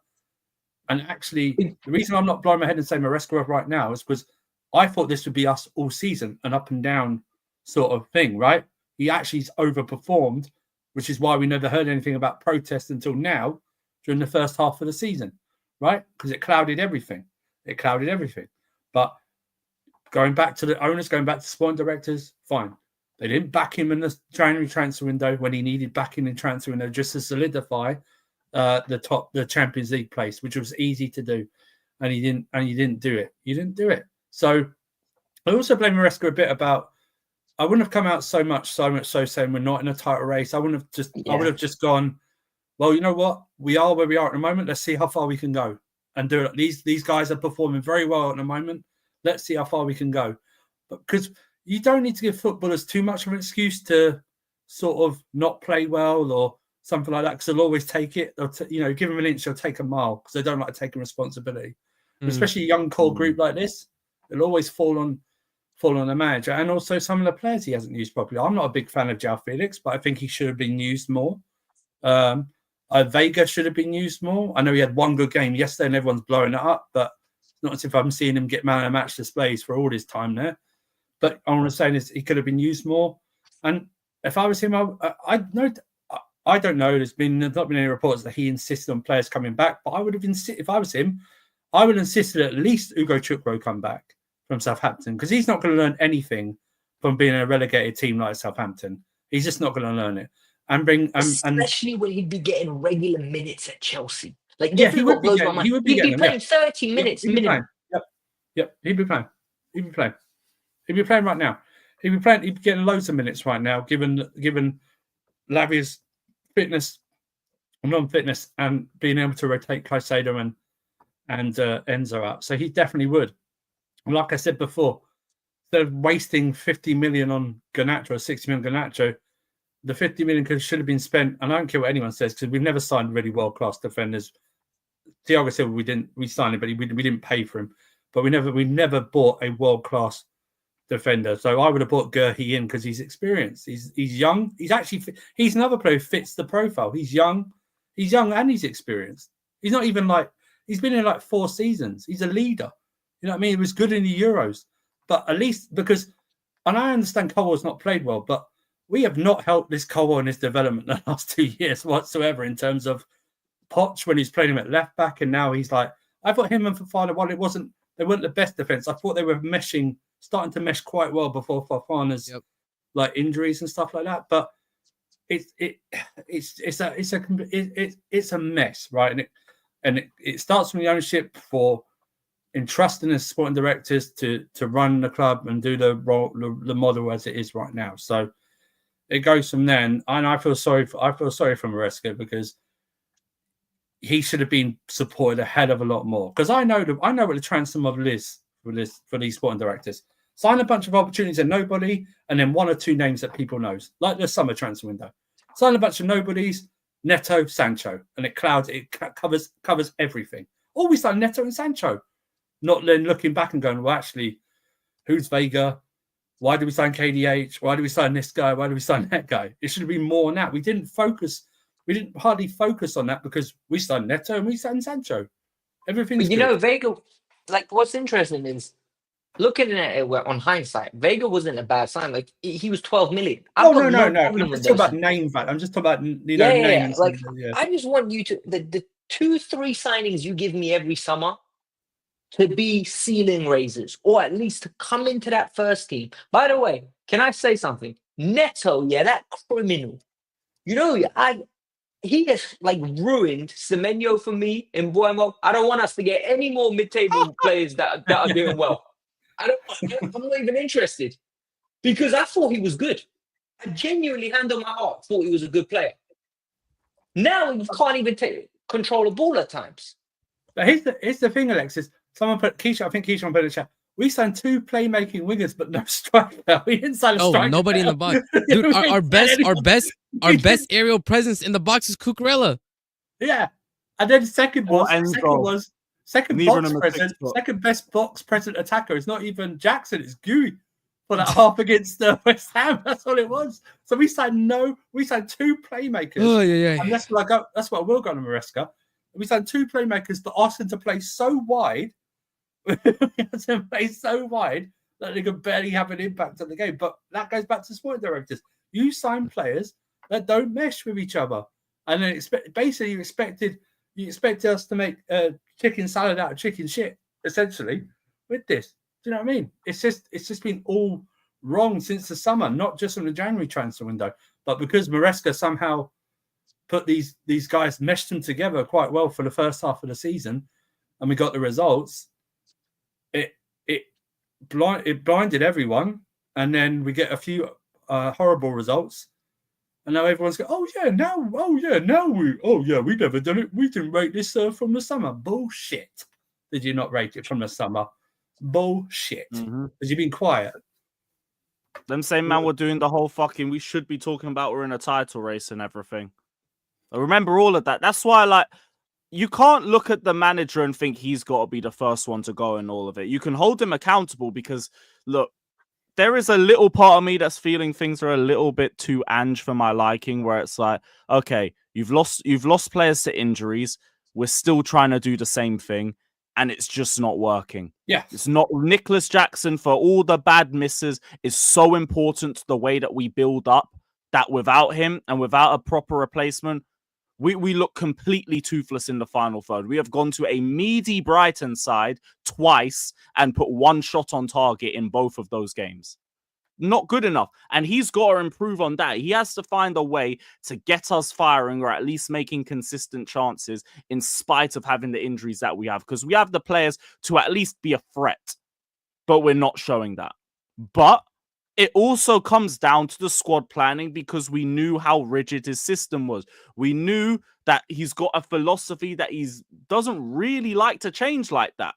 And actually, the reason I'm not blowing my head and saying Maresca right now is because I thought this would be us all season, an up and down sort of thing, right? He actually's overperformed, which is why we never heard anything about protests until now during the first half of the season, right? Because it clouded everything. But going back to the owners, going back to sporting directors, fine. They didn't back him in the January transfer window when he needed backing in transfer window just to solidify the Champions League place, which was easy to do, and he didn't do it. You didn't do it. So I also blame Maresca a bit about. I wouldn't have come out so much so saying we're not in a title race. I would have just gone, well, you know what? We are where we are at the moment. Let's see how far we can go and do it. These guys are performing very well at the moment. Let's see how far we can go. But because you don't need to give footballers too much of an excuse to sort of not play well or something like that, because they'll always take it. Give them an inch, they'll take a mile because they don't like taking responsibility. Especially a young core group like this, it'll always fall on the manager and also some of the players he hasn't used properly. I'm not a big fan of João Felix, but I think he should have been used more. Vega should have been used more. I know he had one good game yesterday and everyone's blowing it up, but it's not as if I'm seeing him get man of the match displays for all his time there. But all I'm saying is he could have been used more. And if I was him, I don't know. There's not been any reports that he insisted on players coming back, but I would have insisted, if I was him, I would have insisted at least Ugo Chukwu come back from Southampton, because he's not going to learn anything from being a relegated team like Southampton. He's just not going to learn it. Especially when he'd be getting regular minutes at Chelsea. Like, yeah, he would be playing 30 minutes minimum. Yep, he'd be playing. He'd be playing right now. He'd be getting loads of minutes right now, given Lavia's fitness and non-fitness and being able to rotate Caicedo and Enzo out. So he definitely would. And like I said before, instead of wasting 50 million on Garnacho or 60 million on Garnacho, the 50 million should have been spent. And I don't care what anyone says, because we've never signed really world-class defenders. Thiago Silva, we signed him, but we didn't pay for him. But we never bought a world-class defender. So I would have bought Gurhi in because he's experienced. He's young. He's another player who fits the profile. He's young and he's experienced. He's not even he's been in 4 seasons. He's a leader. You know what I mean? He was good in the Euros. But at least because, and I understand Colwell's not played well, but we have not helped this Colwell in his development the last 2 years whatsoever in terms of Poch when he's playing him at left back, and now he's I thought him and Fofana, while they weren't the best defense, I thought they were starting to mesh quite well before Fofana's injuries and stuff like that. But it's a mess, right? And it starts from the ownership for entrusting the sporting directors to run the club and do the model as it is right now. So it goes from then, and I feel sorry for Maresca, because he should have been supported a hell of a lot more. Because I know what the transfer model is for these sporting directors. Sign a bunch of opportunities and nobody, and then 1 or 2 names that people knows, like the summer transfer window. Sign a bunch of nobodies, Neto, Sancho, and it covers everything. Always like Neto and Sancho. Not then looking back and going, well, actually, who's Vega? Why did we sign KDH? Why did we sign this guy? Why did we sign that guy? It should have been more on that. We didn't hardly focus on that because we signed Neto and we signed Sancho. Everything's good. Vega, what's interesting is, looking at it on hindsight, Vega wasn't a bad sign. He was 12 million. No. I'm just talking about name value. I'm just talking about names. I just want you to 2-3 signings you give me every summer to be ceiling raisers, or at least to come into that first team. By the way, can I say something? Neto, yeah, that criminal. You know, he has like ruined Semenyo for me in Buemo. I don't want us to get any more mid-table players that are doing well. I'm not even interested because I thought he was good. I genuinely, hand on my heart, thought he was a good player. Now he can't even control a ball at times. But here's the thing, Alexis. Someone put Keisha. I think Keisha put in the chat. We signed 2 playmaking wingers, but no striker. We didn't sign a striker. Nobody in the box, dude. Our best aerial presence in the box is Cucurella. Yeah, and then second best box present attacker. It's not even Jackson. It's Gui for that half against West Ham. That's all it was. So we signed 2 playmakers. Oh yeah. And that's what I will go to Maresca. We signed 2 playmakers, but asked them to play so wide. To play so wide that they could barely have an impact on the game. But that goes back to sporting directors. You sign players that don't mesh with each other, and then you expect us to make chicken salad out of chicken shit, essentially, with this. Do you know what I mean? It's just been all wrong since the summer, not just from the January transfer window, but because Maresca somehow put these guys, meshed them together quite well for the first half of the season, and we got the results. It blinded everyone, and then we get a few horrible results, and now everyone's going, we never done it. We didn't rate this from the summer. Bullshit. Did you not rate it from the summer? Bullshit. Because you've been quiet. Them same man were doing the whole fucking, we should be talking about we're in a title race and everything. I remember all of that. That's why, you can't look at the manager and think he's got to be the first one to go in all of it. You can hold him accountable because, look, there is a little part of me that's feeling things are a little bit too Ange for my liking, where it's like, okay, you've lost players to injuries. We're still trying to do the same thing, and it's just not working. Yeah. It's not. Nicholas Jackson, for all the bad misses, is so important to the way that we build up that without him and without a proper replacement, we look completely toothless in the final third. We have gone to a meaty Brighton side twice and put 1 shot on target in both of those games. Not good enough. And he's got to improve on that. He has to find a way to get us firing, or at least making consistent chances in spite of having the injuries that we have. Because we have the players to at least be a threat. But we're not showing that. But it also comes down to the squad planning, because we knew how rigid his system was. We knew that he's got a philosophy that he doesn't really like to change like that.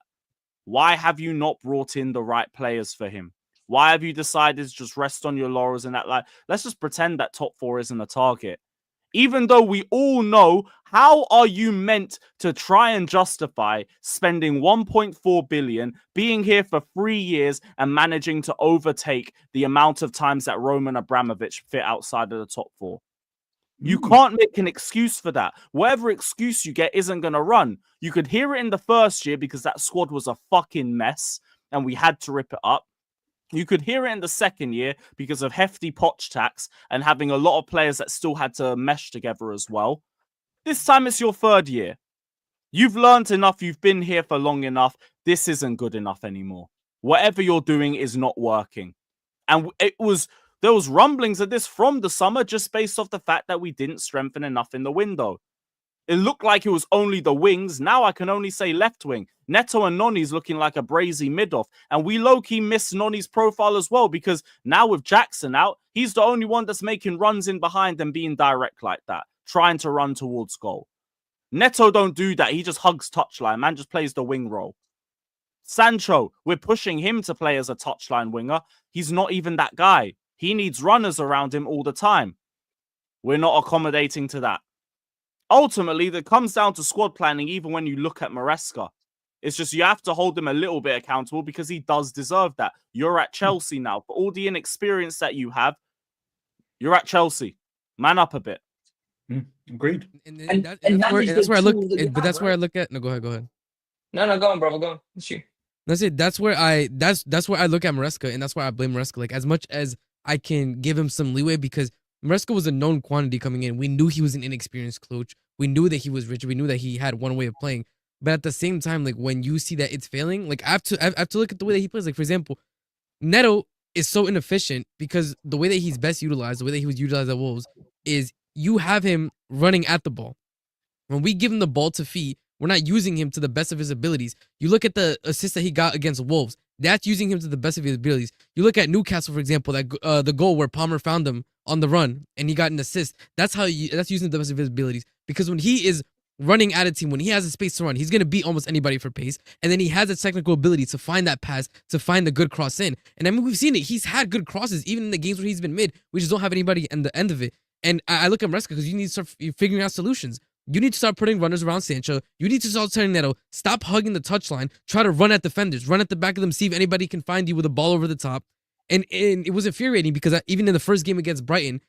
Why have you not brought in the right players for him? Why have you decided to just rest on your laurels and that, let's just pretend that top 4 isn't a target? Even though we all know, how are you meant to try and justify spending 1.4 billion, being here for 3 years, and managing to overtake the amount of times that Roman Abramovich fit outside of the top 4? You can't make an excuse for that. Whatever excuse you get isn't going to run. You could hear it in the first year because that squad was a fucking mess and we had to rip it up. You could hear it in the second year because of hefty Poch tax and having a lot of players that still had to mesh together as well. This time it's your 3rd year. You've learned enough. You've been here for long enough. This isn't good enough anymore. Whatever you're doing is not working. And there was rumblings of this from the summer just based off the fact that we didn't strengthen enough in the window. It looked like it was only the wings. Now I can only say left wing. Neto and Noni's looking like a brazy mid-off. And we low-key miss Noni's profile as well, because now with Jackson out, he's the only one that's making runs in behind and being direct like that, trying to run towards goal. Neto don't do that. He just hugs touchline. Man just plays the wing role. Sancho, we're pushing him to play as a touchline winger. He's not even that guy. He needs runners around him all the time. We're not accommodating to that. Ultimately, that comes down to squad planning, even when you look at Maresca. It's just you have to hold him a little bit accountable because he does deserve that. You're at Chelsea now. For all the inexperience that you have, you're at Chelsea. Man up a bit. Agreed. That's where I look at. No, go ahead. No, go on, brother. Go on. It's you. That's it. That's where I look at Maresca, and that's why I blame Maresca. Like, as much as I can give him some leeway, because Maresca was a known quantity coming in. We knew he was an inexperienced coach. We knew that he was rich. We knew that he had one way of playing. But at the same time, like when you see that it's failing, like I have to look at the way that he plays. Like for example, Neto is so inefficient because the way that he's best utilized, the way that he was utilized at Wolves, is you have him running at the ball. When we give him the ball to feet, we're not using him to the best of his abilities. You look at the assist that he got against Wolves. That's using him to the best of his abilities. You look at Newcastle, for example, that the goal where Palmer found him on the run and he got an assist. That's using the best of his abilities. Because when he is running at a team, when he has a space to run, he's gonna beat almost anybody for pace. And then he has a technical ability to find that pass, to find the good cross in. And I mean, we've seen it. He's had good crosses, even in the games where he's been mid. We just don't have anybody in the end of it. And I look at Maresca because you need to start figuring out solutions. You need to start putting runners around Sancho. You need to start turning Neto. Stop hugging the touchline. Try to run at defenders. Run at the back of them. See if anybody can find you with a ball over the top. And it was infuriating because even in the first game against Brighton,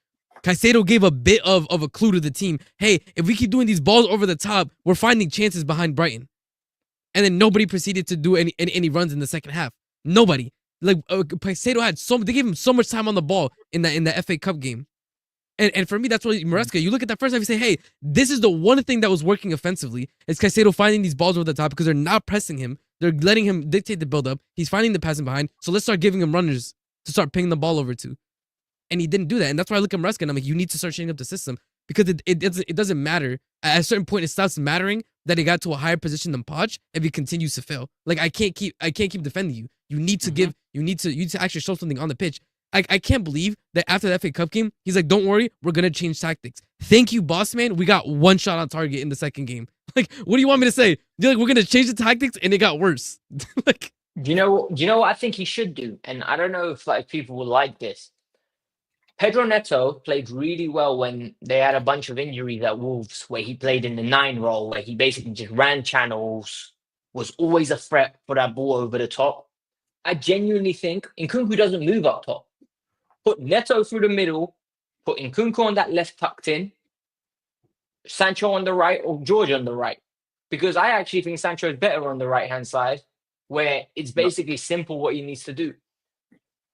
Caicedo gave a bit of a clue to the team. Hey, if we keep doing these balls over the top, we're finding chances behind Brighton. And then nobody proceeded to do any runs in the second half. Nobody. Like Caicedo had they gave him so much time on the ball in the FA Cup game. And for me, that's what Maresca, you look at that first half, you say, hey, this is the one thing that was working offensively. It's Caicedo finding these balls over the top because they're not pressing him. They're letting him dictate the build-up. He's finding the passing behind. So let's start giving him runners to start pinging the ball over to. And he didn't do that. And that's why I look at Maresca and I'm like, you need to start changing up the system because it doesn't matter. At a certain point, it stops mattering that he got to a higher position than Poch if he continues to fail. Like I can't keep defending you. You need to you need to actually show something on the pitch. I can't believe that after the FA Cup game, he's like, don't worry, we're going to change tactics. Thank you, boss man. We got one shot on target in the second game. Like, what do you want me to say? You're like, we're going to change the tactics and it got worse. Like, Do you know what I think he should do? And I don't know if like people will like this. Pedro Neto played really well when they had a bunch of injuries at Wolves, where he played in the 9 role, where he basically just ran channels, was always a threat for that ball over the top. I genuinely think Nkunku doesn't move up top. Put Neto through the middle, put Nkunku on that left tucked in, Sancho on the right or George on the right. Because I actually think Sancho is better on the right-hand side, where it's basically simple what he needs to do.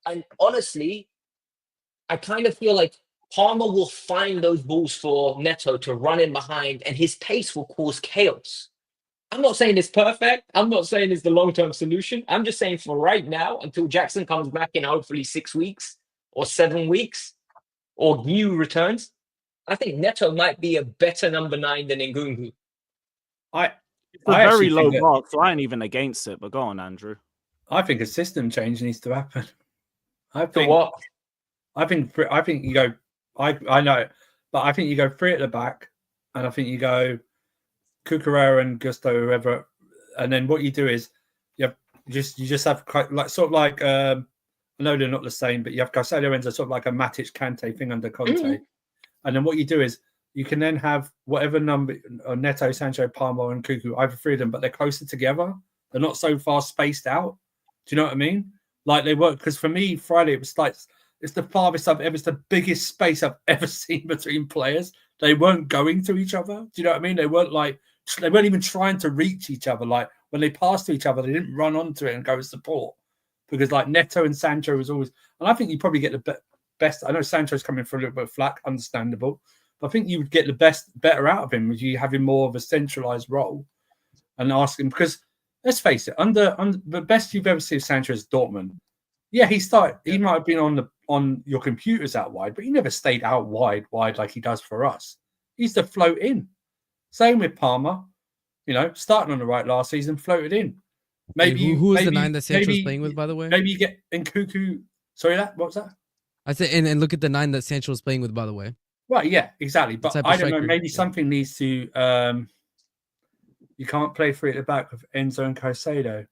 And honestly, I kind of feel like Palmer will find those balls for Neto to run in behind, and his pace will cause chaos. I'm not saying it's perfect. I'm not saying it's the long-term solution. I'm just saying for right now, until Jackson comes back in hopefully 6 weeks or 7 weeks, or New returns, I think Neto might be a better number 9 than Ngungu. It's a very low bar, so I ain't even against it. But go on, Andrew. I think a system change needs to happen. I So think what? I think you go. I know, but I think you go 3 at the back, and I think you go Cucurella and Gusto, whoever, and then what you do is you just have like I know they're not the same, but you have Caicedo ends a sort of like a Matic Kante thing under Conte, and then what you do is you can then have whatever number or Neto, Sancho, Palmer, and Cuckoo, either 3 of them, but they're closer together. They're not so far spaced out. Do you know what I mean? Like they work, because for me, Friday, it was like, it's the farthest I've ever, it's the biggest space I've ever seen between players. They weren't going to each other. Do you know what I mean? They weren't even trying to reach each other. Like when they passed to each other, they didn't run onto it and go support, because like Neto and Sancho was always, and I think you probably get the best. I know Sancho's coming for a little bit of flack, understandable, but I think you would get the better out of him if you have him more of a centralized role and ask him, because let's face it, under the best you've ever seen of Sancho is Dortmund. Yeah, he might have been on your computers out wide, but he never stayed out wide like he does for us. He used to float in. Same with Palmer, starting on the right last season, floated in. Maybe who was the 9 that Sancho was playing with, by the way? Maybe you get Nkunku. Sorry, what was that? I said, and look at the 9 that Sancho was playing with, by the way. Right, yeah, exactly. But I don't know. Maybe something needs to. You can't play 3 at the back with Enzo and Caicedo.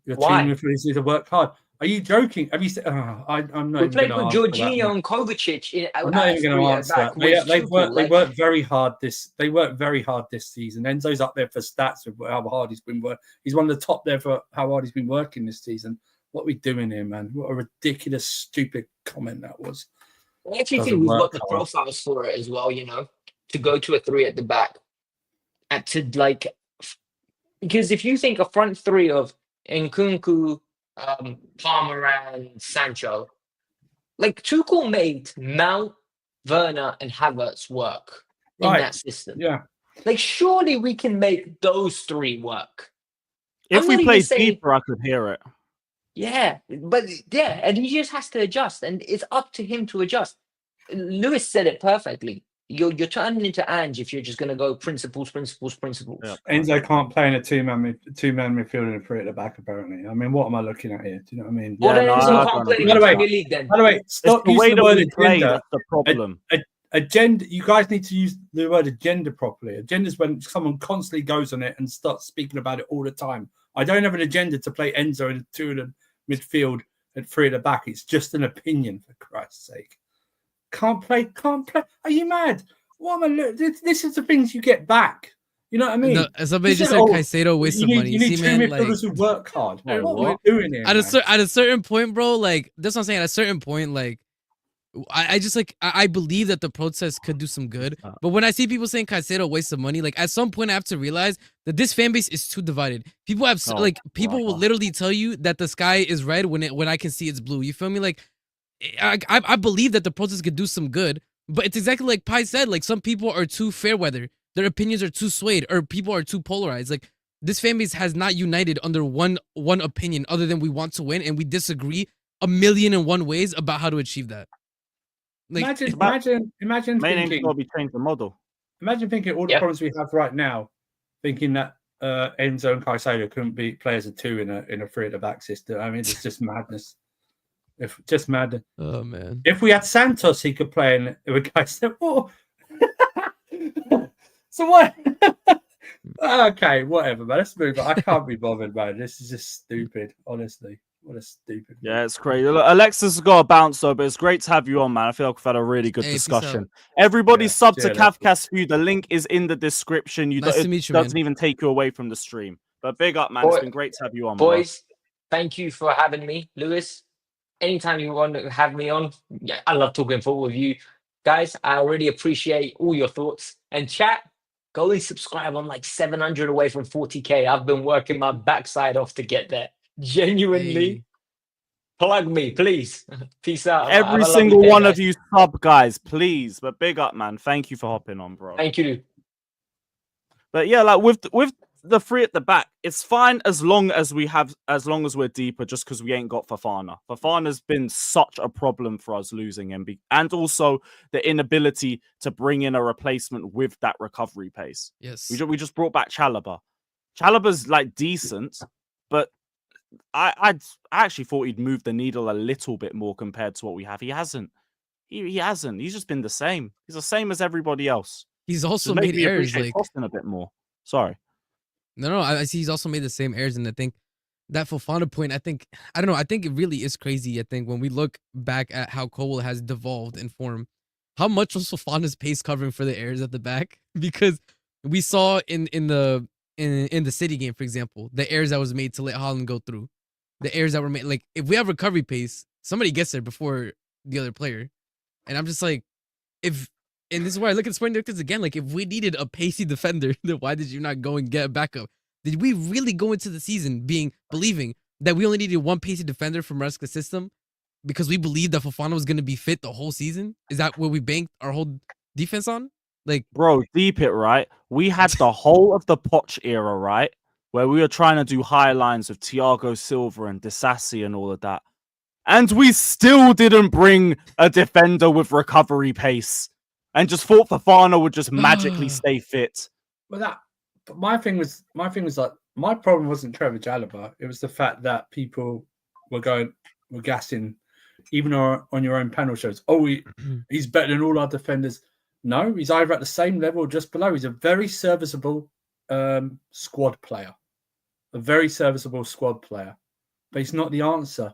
Your team needs to work hard. Are you joking? Have you said? I'm not. We played with Jorginho and Kovacic. I'm not even going to answer that. They worked very hard this. They worked very hard this season. Enzo's up there for stats with how hard he's been working. He's one of the top there for how hard he's been working this season. What are we doing here, man? What a ridiculous, stupid comment that was. I actually think we've got the profiles for it as well. To go to a 3 at the back, and because if you think a front 3 of Nkunku, Palmer and Sancho, like Tuchel made Mount, Werner and Havertz work. in Right. that system. Yeah. Like, surely we can make those three work. If I'm we not even played saying- deeper, I could hear it. Yeah, but yeah, and he just has to adjust, and it's up to him to adjust. Lewis said it perfectly. You're turning into Ange if you're just going to go principles. Yeah. Enzo can't play in a two-man midfield and a three at the back, apparently. I mean, what am I looking at here? Do you know what I mean? Well, Yeah, then no, Enzo I can't don't play in agree. the By the way- Premier League then. By the way, It's stop the way using the that word we play agenda. that's the problem. Agenda. You guys need to use the word agenda properly. Agenda is when someone constantly goes on it and starts speaking about it all the time. I don't have an agenda to play Enzo in two in the midfield and three at the back. It's just an opinion, for Christ's sake. Can't play. Are you mad? What am I? This is the things you get back. You know what I mean? Somebody You just said, said "Oh, Caicedo waste of money." You need See, two man, like, midfielders who work hard. Wait, What what? are we doing here? at man? a certain point, bro, like that's what I'm saying. At a certain point, like I just like I believe that the protest could do some good. But when I see people saying Caicedo waste of money, like at some point I have to realize that this fan base is too divided. People have Oh, like people will brother. literally tell you that the sky is red when I can see it's blue. You feel me? Like I believe that the protest could do some good, but it's exactly like Pi said. Like some people are too fair weather, their opinions are too swayed, or people are too polarized. Like this fan base has not united under one opinion other than we want to win, and we disagree 1,000,001 ways about how to achieve that. Like Imagine Main aim's thinking. got to be change the model. Imagine thinking all the Yeah. problems we have right now, thinking that Enzo and Caicedo couldn't be players of two in a three at the back system. I mean, it's just madness. Just mad. oh man. If we had Santos, he could play in with Caicedo. Oh. So what? Okay, whatever, man. Let's move on. I can't be bothered, man. This is just stupid, honestly. What a stupid. Yeah, it's crazy. Look, Alexis has got a bounce though, but it's great to have you on, man. I feel like we've had a really good Hey, peace out. discussion. Everybody Yeah, sub to cheers, Alexis. Cavcast View. The link is in the description. Nice It to meet you, doesn't man. even take you away from the stream. But big up, man. It's Boy- been great to have you on, bro. Boys, thank you for having me, Lewis. Anytime you want to have me on, yeah, I love talking football with you guys. I really appreciate all your thoughts. And chat, go and subscribe. I'm like 700 away from 40K. I've been working my backside off to get there. Genuinely, Hey. plug me, please. Peace out. Have a Every lovely single day, one guys. of you sub, guys, please. But big up, man. Thank you for hopping on, bro. Thank you. But yeah, like with the three at the back, it's fine as long as we're deeper, just because we ain't got Fofana. Fofana's been such a problem for us losing him, and also the inability to bring in a replacement with that recovery pace. Yes. We just brought back Chalobah. Chalobah's like decent, but I actually thought he'd move the needle a little bit more compared to what we have. He hasn't. He hasn't. He's just been the same. He's the same as everybody else. He's also Just make made me errors. appreciate Like Austin a bit more. Sorry. no, I see he's also made the same errors, and I think that Fofana point, I don't know, I think it really is crazy. I think when we look back at how Cole has devolved in form, how much was Fofana's pace covering for the errors at the back? Because we saw in the City game, for example, the errors that was made to let Haaland go through, the errors that were made. Like if we have recovery pace, somebody gets there before the other player, and I'm just like, and this is where I look at sporting directors again. Like, if we needed a pacey defender, then why did you not go and get a backup? Did we really go into the season believing that we only needed one pacey defender from Maresca's system because we believed that Fofana was going to be fit the whole season? Is that what we banked our whole defense on? Like, Bro, deep it, right? We had the whole of the Poch era, right? Where we were trying to do high lines with Thiago Silva and Disassi and all of that. And we still didn't bring a defender with recovery pace. And just thought Fofana would just magically stay fit. But my thing was like, my problem wasn't Trevor Chalobah. It was the fact that people were gassing, even on your own panel shows. Oh, he's better than all our defenders. No, he's either at the same level or just below. He's a very serviceable squad player. A very serviceable squad player. But he's not the answer.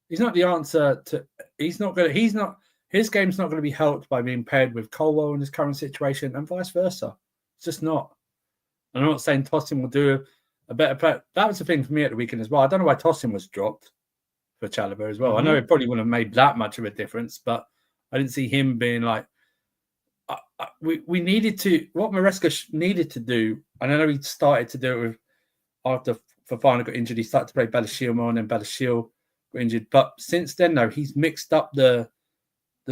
He's not the answer to. His game's not going to be helped by being paired with Colwell in his current situation, and vice versa. It's just not. I'm not saying Tosin will do a better play. That was the thing for me at the weekend as well. I don't know why Tosin was dropped for Chalobah as well. I know it probably wouldn't have made that much of a difference, but I didn't see him being like. We needed to. What Maresca needed to do, and I know he started to do it with after Fofana got injured. He started to play Balaciel more, and then Balaciel got injured. But since then, though, he's mixed up the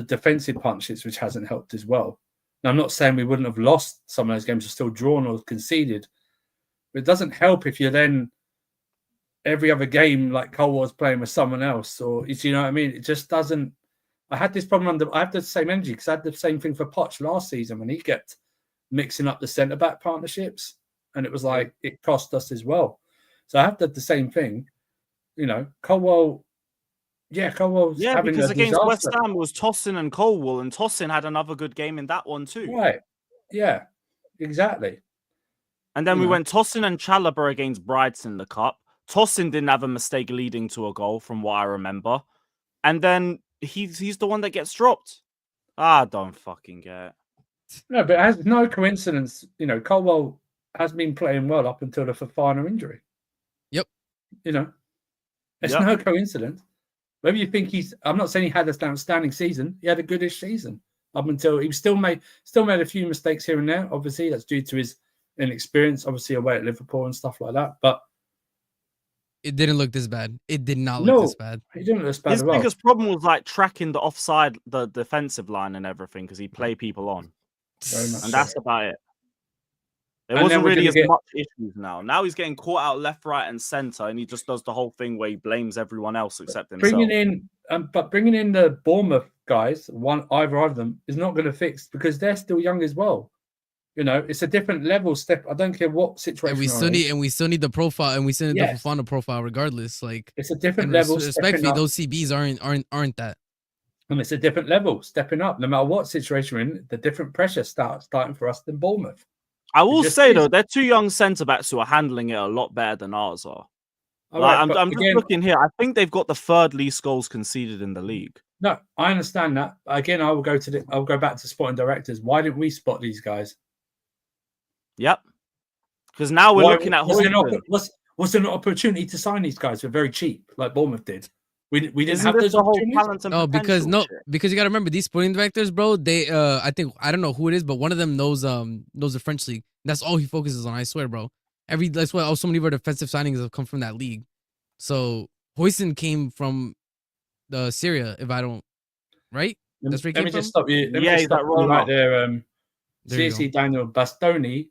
defensive punches, which hasn't helped as well. Now, I'm not saying we wouldn't have lost some of those games, or still drawn or conceded. But it doesn't help if you're then every other game like Colwell's playing with someone else, or you know what I mean? It just doesn't. I had this problem I have the same energy because I had the same thing for Poch last season when he kept mixing up the centre back partnerships, and it was like it cost us as well. So I have the same thing. You know, Colwell's having because a against disaster. West Ham it was Tosin and Colwell, and Tosin had another good game in that one too. Right? Yeah, exactly. And then we went Tosin and Chalobah against Brighton in the cup. Tosin didn't have a mistake leading to a goal, from what I remember. And then he's the one that gets dropped. I don't fucking get it. No, but it's no coincidence. You know, Colwell has been playing well up until the Fofana injury. Yep. You know, it's no coincidence. Maybe you think I'm not saying he had an outstanding season. He had a goodish season up until he still made a few mistakes here and there. Obviously, that's due to his inexperience, obviously away at Liverpool and stuff like that. But it didn't look this bad. It did not look this bad. He didn't look this bad. His biggest problem was like tracking the offside, the defensive line and everything, because he played people on. And that's about it. There wasn't really as much issues now. Now he's getting caught out left, right, and centre, and he just does the whole thing where he blames everyone else except himself. Bringing in the Bournemouth guys, either of them, is not going to fix because they're still young as well. You know, it's a different level step. I don't care what situation. And we still need the profile, and we still need the Fofana profile, regardless. Like it's a different level. Respectfully, those CBs aren't that. And it's a different level, stepping up. No matter what situation we're in, the different pressure starting for us than Bournemouth. I will say though, they're two young centre backs who are handling it a lot better than ours are. I'm just looking here. I think they've got the third least goals conceded in the league. No, I understand that. Again, I'll go back to spotting directors. Why didn't we spot these guys? Yep. Because now we're looking at was there an opportunity to sign these guys for very cheap, like Bournemouth did? We didn't have those opportunities. Because you got to remember these sporting directors, bro. They I don't know who it is, but one of them knows the French league. That's all he focuses on. I swear, bro. That's why so many of our defensive signings have come from that league. So Huijsen came from the Syria, if I don't right. That's where he came from. Just stop you. Let me just stop you right there. CC Daniel Bastoni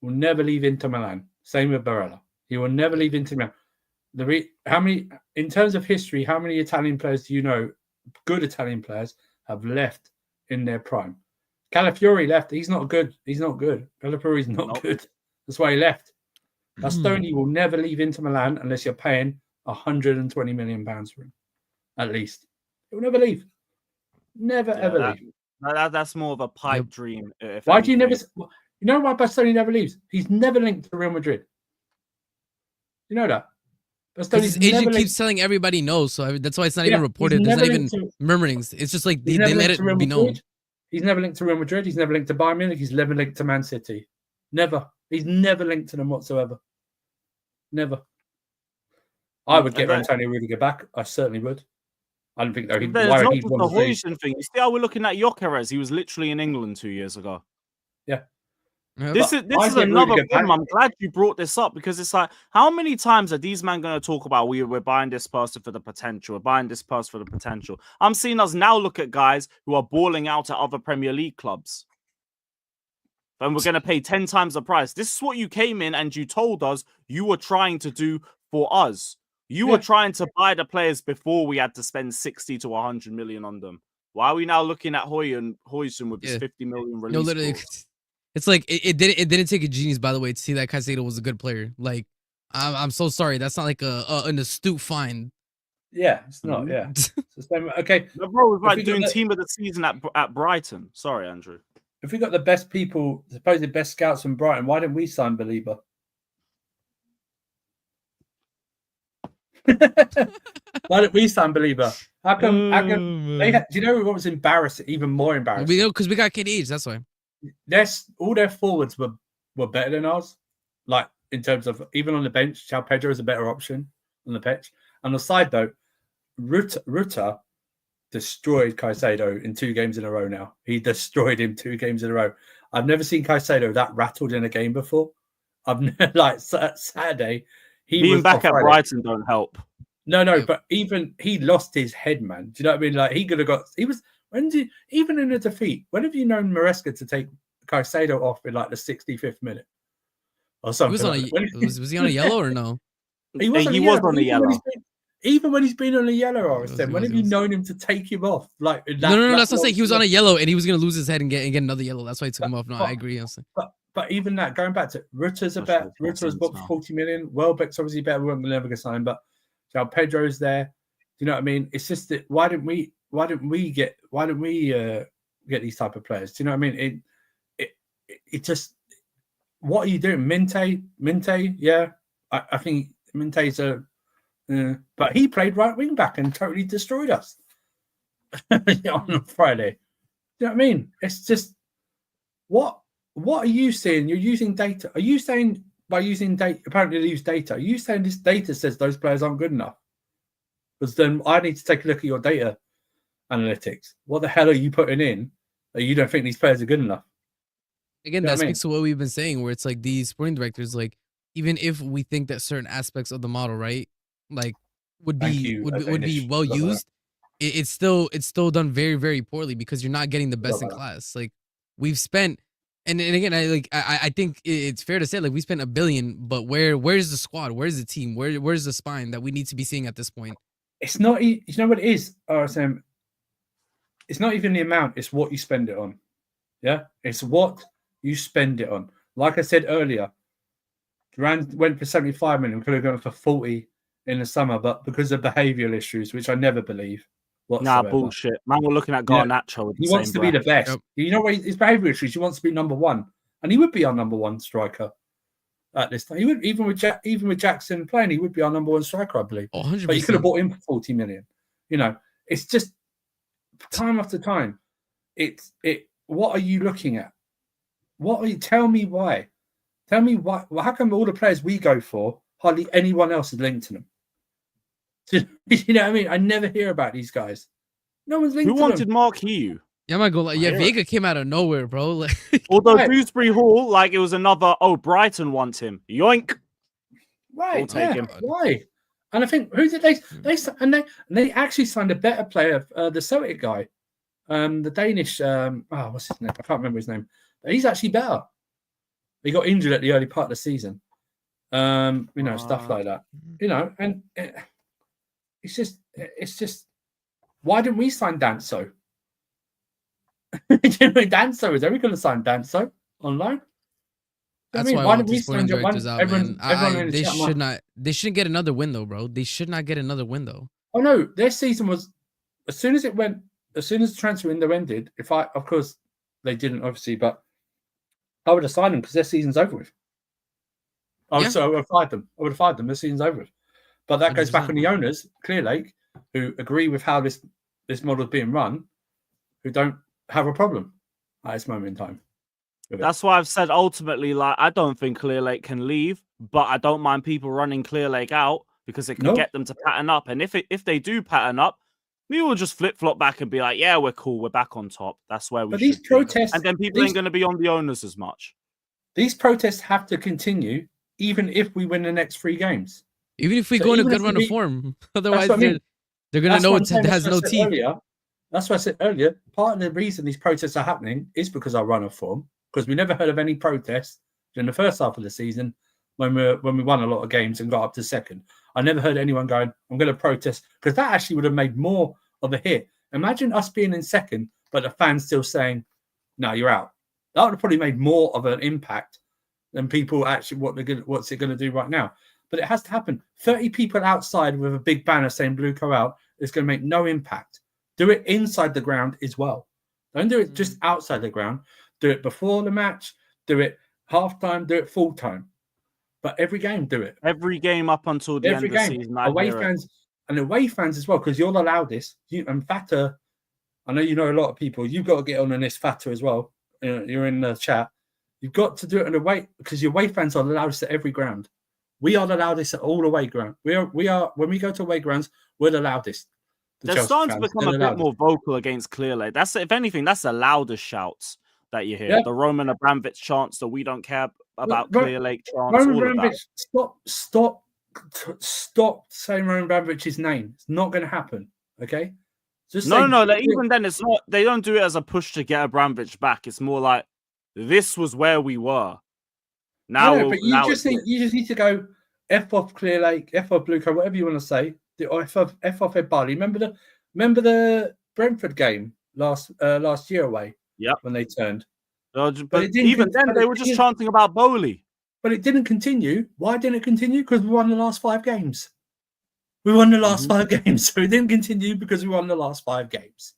will never leave Inter Milan. Same with Barella. He will never leave Inter Milan. In terms of history, how many Italian players do you know, good Italian players, have left in their prime? Calafiori left. He's not good. Calafiori's not good. That's why he left. Bastoni will never leave Inter Milan unless you're paying £120 million for him, at least. He'll never leave. Never ever leave. That's more of a pipe dream. Why do you never? You know why Bastoni never leaves? He's never linked to Real Madrid. You know that. His agent keeps telling everybody no, so that's why it's not even reported. There's not even murmurings. It's just like they let it be known. He's never linked to Real Madrid. He's never linked to Bayern Munich. He's never linked to Man City. Never. He's never linked to them whatsoever. Never. I would get Antonio Rudiger back. I certainly would. I don't think though. There's not just the Huijsen thing. You see how we're looking at Gyökeres? He was literally in England 2 years ago. Yeah. This is another problem. I'm glad you brought this up because it's like, how many times are these men going to talk about we're buying this person for the potential, we're buying this person for the potential? I'm seeing us now look at guys who are balling out at other Premier League clubs. And we're going to pay 10 times the price. This is what you came in and you told us you were trying to do for us. You were trying to buy the players before we had to spend 60 to 100 million on them. Why are we now looking at Huijsen with this 50 million release? No, literally. It's like it didn't take a genius, by the way, to see that Caicedo was a good player. Like, I'm so sorry. That's not like an astute find. Yeah, it's not. Yeah. Okay. No, bro, it was like doing team of the season at Brighton. Sorry, Andrew. If we got the best people, supposedly best scouts from Brighton, why didn't we sign Belieber? Why didn't we sign Belieber? How come do you know what was embarrassing? Even more embarrassing. Because we got KDH. That's why. All their forwards were better than ours. Like in terms of even on the bench, João Pedro is a better option on the pitch. On the side though, Ruta destroyed Caicedo in 2 games in a row now. He destroyed him 2 games in a row. I've never seen Caicedo that rattled in a game before. Like Saturday, being back at Brighton don't help. No, but even he lost his head, man. Do you know what I mean? Like he could have got. Even in a defeat, when have you known Maresca to take Caicedo off in like the 65th minute or He something? was on like that? was he on a yellow or no? He was on He a was yellow, on a yellow. even when he's been on a yellow, He RSM, when was- have you known him to take him off? Like in No, that that's not long saying he was on a period? yellow and he was gonna lose his head and get another yellow. That's why he took him off. No, I But- agree. Honestly. But even that, going back to Rutter's Not about sure it's Rutter was nonsense booked for now. 40 million. Welbeck's obviously better. We're never going to sign, but Pedro's there. Do you know what I mean? It's just that why didn't we get these type of players? Do you know what I mean? It just, what are you doing? Minte, yeah. I think Minte's but he played right wing back and totally destroyed us on Friday. Do you know what I mean? It's just what are you seeing? You're using data. Are you saying by using data? Apparently, they use data. Are you saying this data says those players aren't good enough? Because then I need to take a look at your data analytics. What the hell are you putting in that you don't think these players are good enough? Again, You know that what I mean? speaks to what we've been saying, where it's like these sporting directors, like even if we think that certain aspects of the model, right, like would Thank be you, would be Danish. well Love that. used, it's still done very, very poorly because you're not getting the best in Love that. class. Like we've spent, and again, I think it's fair to say like we spent $1 billion, but where's the squad? Where's the team? Where's the spine that we need to be seeing at this point? It's not. You know what it is, RSM. It's not even the amount. It's what you spend it on. Yeah, it's what you spend it on. Like I said earlier, Duran went for 75 million. Could have gone for 40 in the summer, but because of behavioural issues, which I never believe Nah, whatsoever. bullshit. Man, we're looking at Yeah. Garnacho. With the He wants same to be breath. the best. Yep. You know what his behavioural issues? He wants to be number one, and he would be our number one striker at this time. He would even with Jackson playing, he would be our number one striker, I believe. Oh, 100%. But you could have bought him for 40 million. You know, it's just time after time. What are you looking at? Tell me why? Tell me why? Well, how come all the players we go for, hardly anyone else is linked to them? You know what I mean? I never hear about these guys. No one's linked Who to wanted them. Mark Hugh? Yeah, I'm not gonna lie. Yeah, Yeah. Vega came out of nowhere, bro. Like, Although Right. Dewsbury Hall, like it was another. Oh, Brighton wants him. Yoink. Right? We'll take him. Why? And I think who did they actually signed a better player, the Celtic guy, the Danish. What's his name? I can't remember his name. He's actually better. He got injured at the early part of the season. Stuff like that. You know, and it's just. Why didn't we sign Danso? Danso is everyone going to sign Danso online? that's why I want didn't we these sporting sign directors out, everyone man. in the They chat should not. They shouldn't get another win though, bro. They should not get another win though. Oh no, their season was as soon as the transfer window ended. Of course, they didn't obviously, but I would have signed them because their season's over with. I would have fired them. I would have fired them. Their season's over with. But that goes back 100%. on the owners, Clear Lake, who agree with how this model is being run, who don't have a problem at this moment in time. with it. That's why I've said ultimately, like, I don't think Clear Lake can leave, but I don't mind people running Clear Lake out because it can No. get them to pattern up. And if they do pattern up, we will just flip flop back and be like, yeah, we're cool, we're back on top. That's where we But should these be. protests, And then people ain't going to be on the owners as much. these protests have to continue, even if we win the next 3 games. Even if we So go in a even good if run we- of form, otherwise what I mean. they're gonna That's know what I'm it saying, has that's no what I said teeth. earlier. That's what I said earlier. Part of the reason these protests are happening is because our run of form. Because we never heard of any protests in the first half of the season when we won a lot of games and got up to second. I never heard anyone going, "I'm going to protest," because that actually would have made more of a hit. Imagine us being in second, but the fans still saying, "No, you're out." That would have probably made more of an impact than people actually what's it going to do right now. But it has to happen. 30 people outside with a big banner saying Blueco out is going to make no impact. Do it inside the ground as well. Don't do it just outside the ground. Do it before the match. Do it halftime. Do it full time. But every game, do it. Every game up until the Every end of the game. season. I Away hear it. fans and away fans as well, because you'll allow this. You and Fata, I know you know a lot of people. You've got to get on this Fata as well. You're in the chat. You've got to do it on away because your away fans are allowed this at every ground. We are allowed this at all away ground. We are when we go to away grounds, we're allowed this. The They're Chelsea starting to fans, become they're a bit allowed more vocal against Clear Lake. That's, if anything, that's the loudest shouts that you hear. Yeah. The Roman Abramovich chants that we don't care about Ro- Clear Lake chants. Roman all of that. Abramovich, stop saying Roman Abramovich's name. It's not going to happen. Okay, Just No, say, no, like, even then, it's not. They don't do it as a push to get Abramovich back. It's more like this was where we were. Now, no, but you now just need to go F off Clear Lake, F off Blue Coat, whatever you want to say. Or F off Ed Barley. Remember the Brentford game last year away? Yep. When they turned. But even then, they were just chanting about Bowley. But it didn't continue. Why didn't it continue? Because we won the last 5 games. We won the last 5 games. So it didn't continue because we won the last 5 games.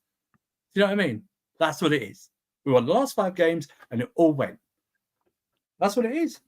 Do you know what I mean? That's what it is. We won the last 5 games and it all went. That's what it is.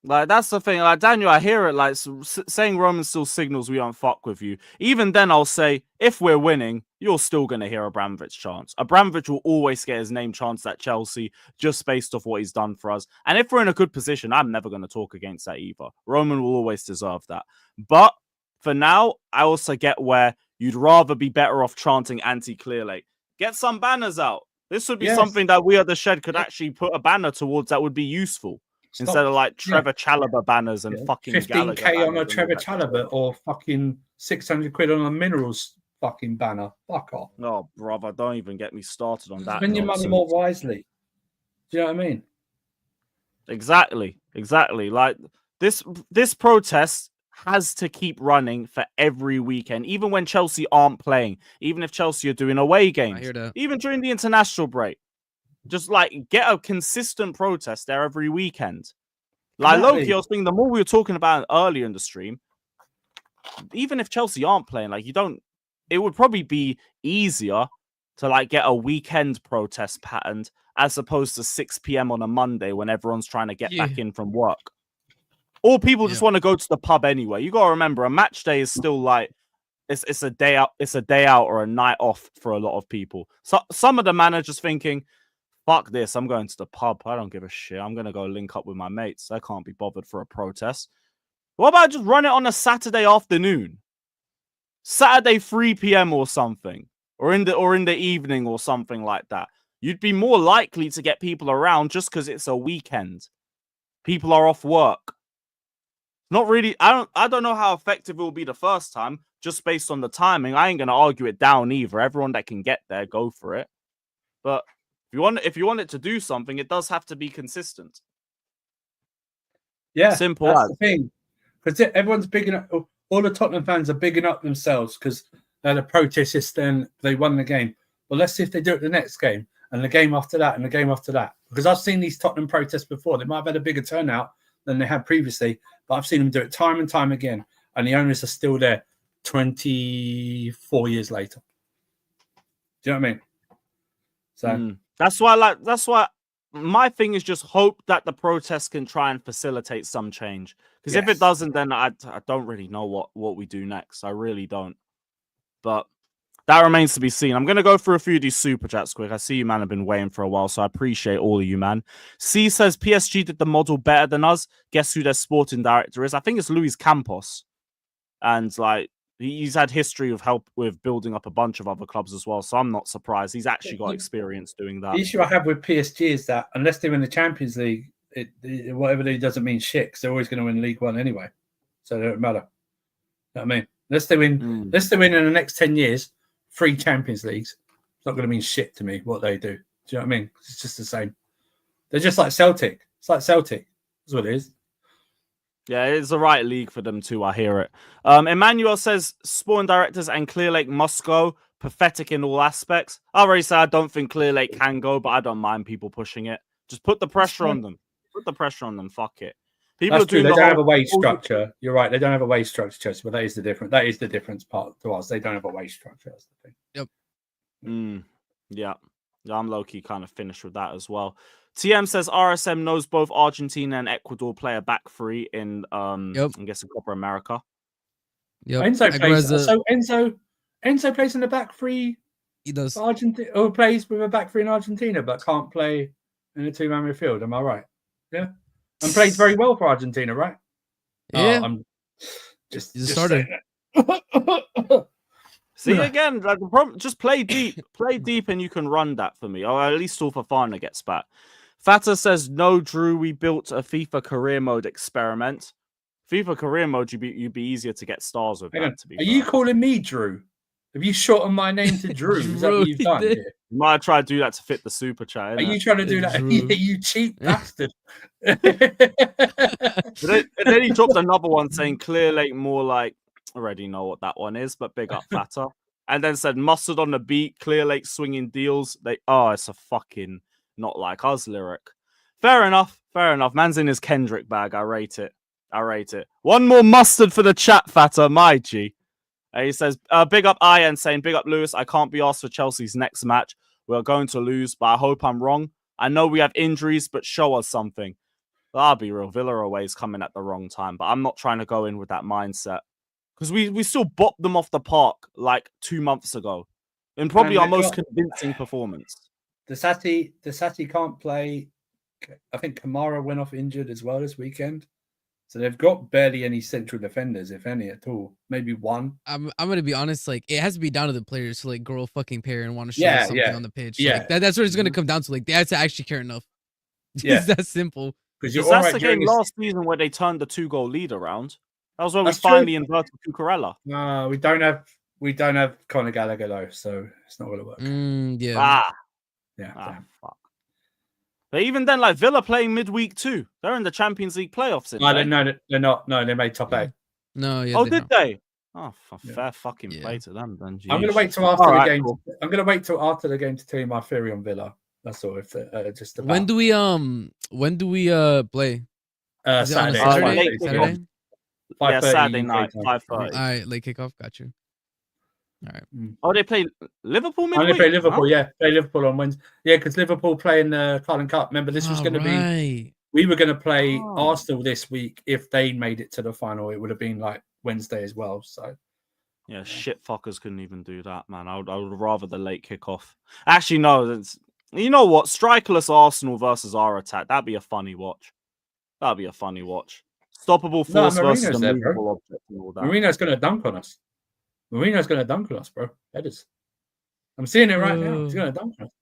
Like, that's the thing. Like, Daniel, I hear it. Like, saying Roman still signals we don't fuck with you. Even then, I'll say, if we're winning, you're still going to hear Abramovich chants. Abramovich will always get his name chanted at Chelsea just based off what he's done for us. And if we're in a good position, I'm never going to talk against that either. Roman will always deserve that. But for now, I also get where you'd rather be better off chanting anti-Clear Lake. Get some banners out. This would be something that we at the Shed could actually put a banner towards that would be useful. Instead of like Trevor Chalobah banners and fucking 15k on a Trevor Chalobah or fucking 600 quid on a Minerals fucking banner. Fuck off. No, brother, don't even get me started on that. Spend your money more wisely. Do you know what I mean? Exactly. Like this protest has to keep running for every weekend, even when Chelsea aren't playing, even if Chelsea are doing away games, I hear that. even during the international break. Just like get a consistent protest there every weekend. Like Loki, I was thinking the more we were talking about earlier in the stream, even if Chelsea aren't playing, like it would probably be easier to like get a weekend protest patterned as opposed to 6 p.m. on a Monday when everyone's trying to get back in from work. Or people just want to go to the pub anyway. You gotta remember, a match day is still like it's a day out, or a night off for a lot of people. So some of the managers thinking, fuck this, I'm going to the pub. I don't give a shit. I'm going to go link up with my mates. I can't be bothered for a protest. What about just run it on a Saturday afternoon? Saturday 3 p.m. or something. Or in the evening or something like that. You'd be more likely to get people around just because it's a weekend. People are off work. Not really. I don't know how effective it will be the first time, just based on the timing. I ain't going to argue it down either. Everyone that can get there, go for it. But if you want it to do something, it does have to be consistent. Yeah, simple. That's the thing, because everyone's bigging up. All the Tottenham fans are bigging up themselves because they're the protesters. Then they won the game. Well, let's see if they do it the next game and the game after that and the game after that. Because I've seen these Tottenham protests before. They might have had a bigger turnout than they had previously, but I've seen them do it time and time again, and the owners are still there 24 years later. Do you know what I mean? So. That's why my thing is just hope that the protest can try and facilitate some change. Because if it doesn't, then I don't really know what we do next. I really don't. But that remains to be seen. I'm going to go through a few of these super chats quick. I see you, man, have been waiting for a while, so I appreciate all of you, man. C says, PSG did the model better than us. Guess who their sporting director is? I think it's Luis Campos. And, like, he's had history of help with building up a bunch of other clubs as well, so I'm not surprised. He's actually got experience doing that. The issue I have with PSG is that unless they win the Champions League, whatever they do doesn't mean shit, because they're always going to win League One anyway. So it don't matter. You know what I mean? Unless they win in the next 10 years, 3 Champions Leagues, it's not going to mean shit to me what they do. Do you know what I mean? It's just the same. They're just like Celtic. It's like Celtic. That's what it is. Yeah, it's the right league for them too. I hear it. Emmanuel says sporting directors and Clear Lake must go. Pathetic in all aspects. I already said I don't think Clear Lake can go, but I don't mind people pushing it. Just put the pressure on them. Put the pressure on them. Fuck it. People That's true. They don't have a wage whole... structure. You're right. They don't have a wage structure, Chelsea, but that is the difference. That is the difference part to us. They don't have a wage structure. That's the thing. Yep. Yeah. I'm low-key kind of finished with that as well. TM says RSM knows both Argentina and Ecuador play a back three in I'm guessing Copa America. Yep. Enzo plays in the back three. He does. Argentina, or plays with a back three in Argentina, but can't play in a 2-man midfield. Am I right? Yeah. And plays very well for Argentina, right? Yeah. I'm just started. See, again, like, just play deep. Play deep and you can run that for me. Or at least all for fun it gets back. Fata says, no, Drew, we built a FIFA career mode experiment. FIFA career mode, you'd be easier to get stars with that, to be fair. You calling me Drew? Have you shortened my name to Drew? Is that Drew, what you've he done did. here? You might try to do that to fit the super chat. Are you trying to do that? Drew. You cheap bastard. But then he dropped another one saying Clear Lake more like, I already know what that one is, but big up fatter. And then said mustard on the beat, Clear Lake swinging deals. It's a fucking not like us lyric. Fair enough. Man's in his Kendrick bag. I rate it. One more mustard for the chat, fatter, my G. He says, big up Ian saying, big up Lewis. I can't be asked for Chelsea's next match. We're going to lose, but I hope I'm wrong. I know we have injuries, but show us something. I'll be real. Villa away is coming at the wrong time, but I'm not trying to go in with that mindset. Because we still bopped them off the park like 2 months ago. In probably our most convincing performance. The Sati can't play. I think Kamara went off injured as well this weekend. So they've got barely any central defenders, if any at all. Maybe one. I'm gonna be honest, like it has to be down to the players to like grow a fucking pair and want to show something on the pitch. Yeah. Like, that's what it's gonna come down to. Like they have to actually care enough. Yeah. It's that simple. Because that's the game last season where they turned the 2-goal lead around. That was where we finally inverted Cucurella. No, we don't have Conor Gallagher though, so it's not gonna work. Yeah. Fuck. But even then, like Villa playing midweek too. They're in the Champions League playoffs. No, they're not. No, they made top 8. No, yeah. Oh, did they? Oh, fair fucking play to them. Then, I'm gonna wait till after the game. Cool. I'm gonna wait till after the game to tell you my theory on Villa. That's all. If just about. When do we play? Saturday. Saturday. Saturday night, 5:30. All right, late kickoff. Got you. All right. Oh, they play Liverpool midweek? They play Liverpool, Play Liverpool on Wednesday. Yeah, because Liverpool playing the Carling Cup. Remember, this was going to be... We were going to play Arsenal this week. If they made it to the final, it would have been like Wednesday as well. So, yeah, shit fuckers couldn't even do that, man. I would rather the late kickoff. Actually, no. You know what? Strikerless Arsenal versus our attack. That'd be a funny watch. Stoppable force versus the movable object and all that. Mourinho's going to dunk on us. Bro. Headers. I'm seeing it right now. He's going to dunk on us.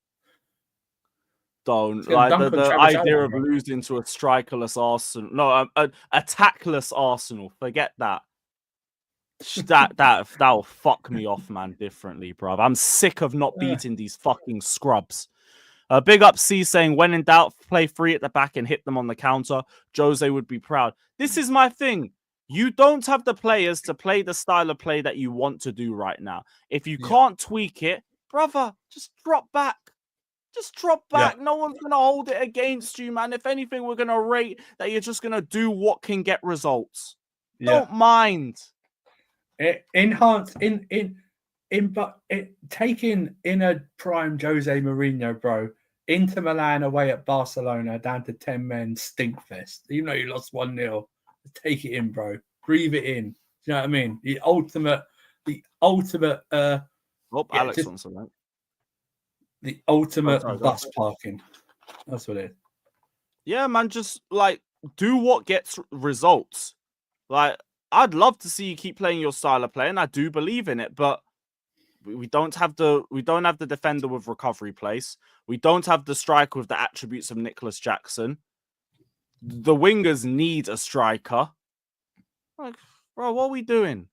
Don't. Like the idea of losing to a strikerless Arsenal. No, a attackless Arsenal. Forget that. That'll fuck me off, man, differently, bro. I'm sick of not beating these fucking scrubs. Big up C saying, when in doubt, play free at the back and hit them on the counter. Jose would be proud. This is my thing. You don't have the players to play the style of play that you want to do right now. If you can't tweak it, brother, just drop back. Yeah. No one's going to hold it against you, man. If anything, we're going to rate that you're just going to do what can get results. Yeah. Don't mind. Taking in a prime Jose Mourinho, bro, into Milan away at Barcelona, down to 10 men, stink fest. Even though you lost 1-0. Take it in, bro. Breathe it in. Do you know what I mean? The ultimate. Alex wants something. The ultimate bus parking. That's what it is. Yeah, man. Just like do what gets results. Like I'd love to see you keep playing your style of play, and I do believe in it, but we don't have the defender with recovery place. We don't have the striker with the attributes of Nicholas Jackson. The wingers need a striker. Like, bro, what are we doing?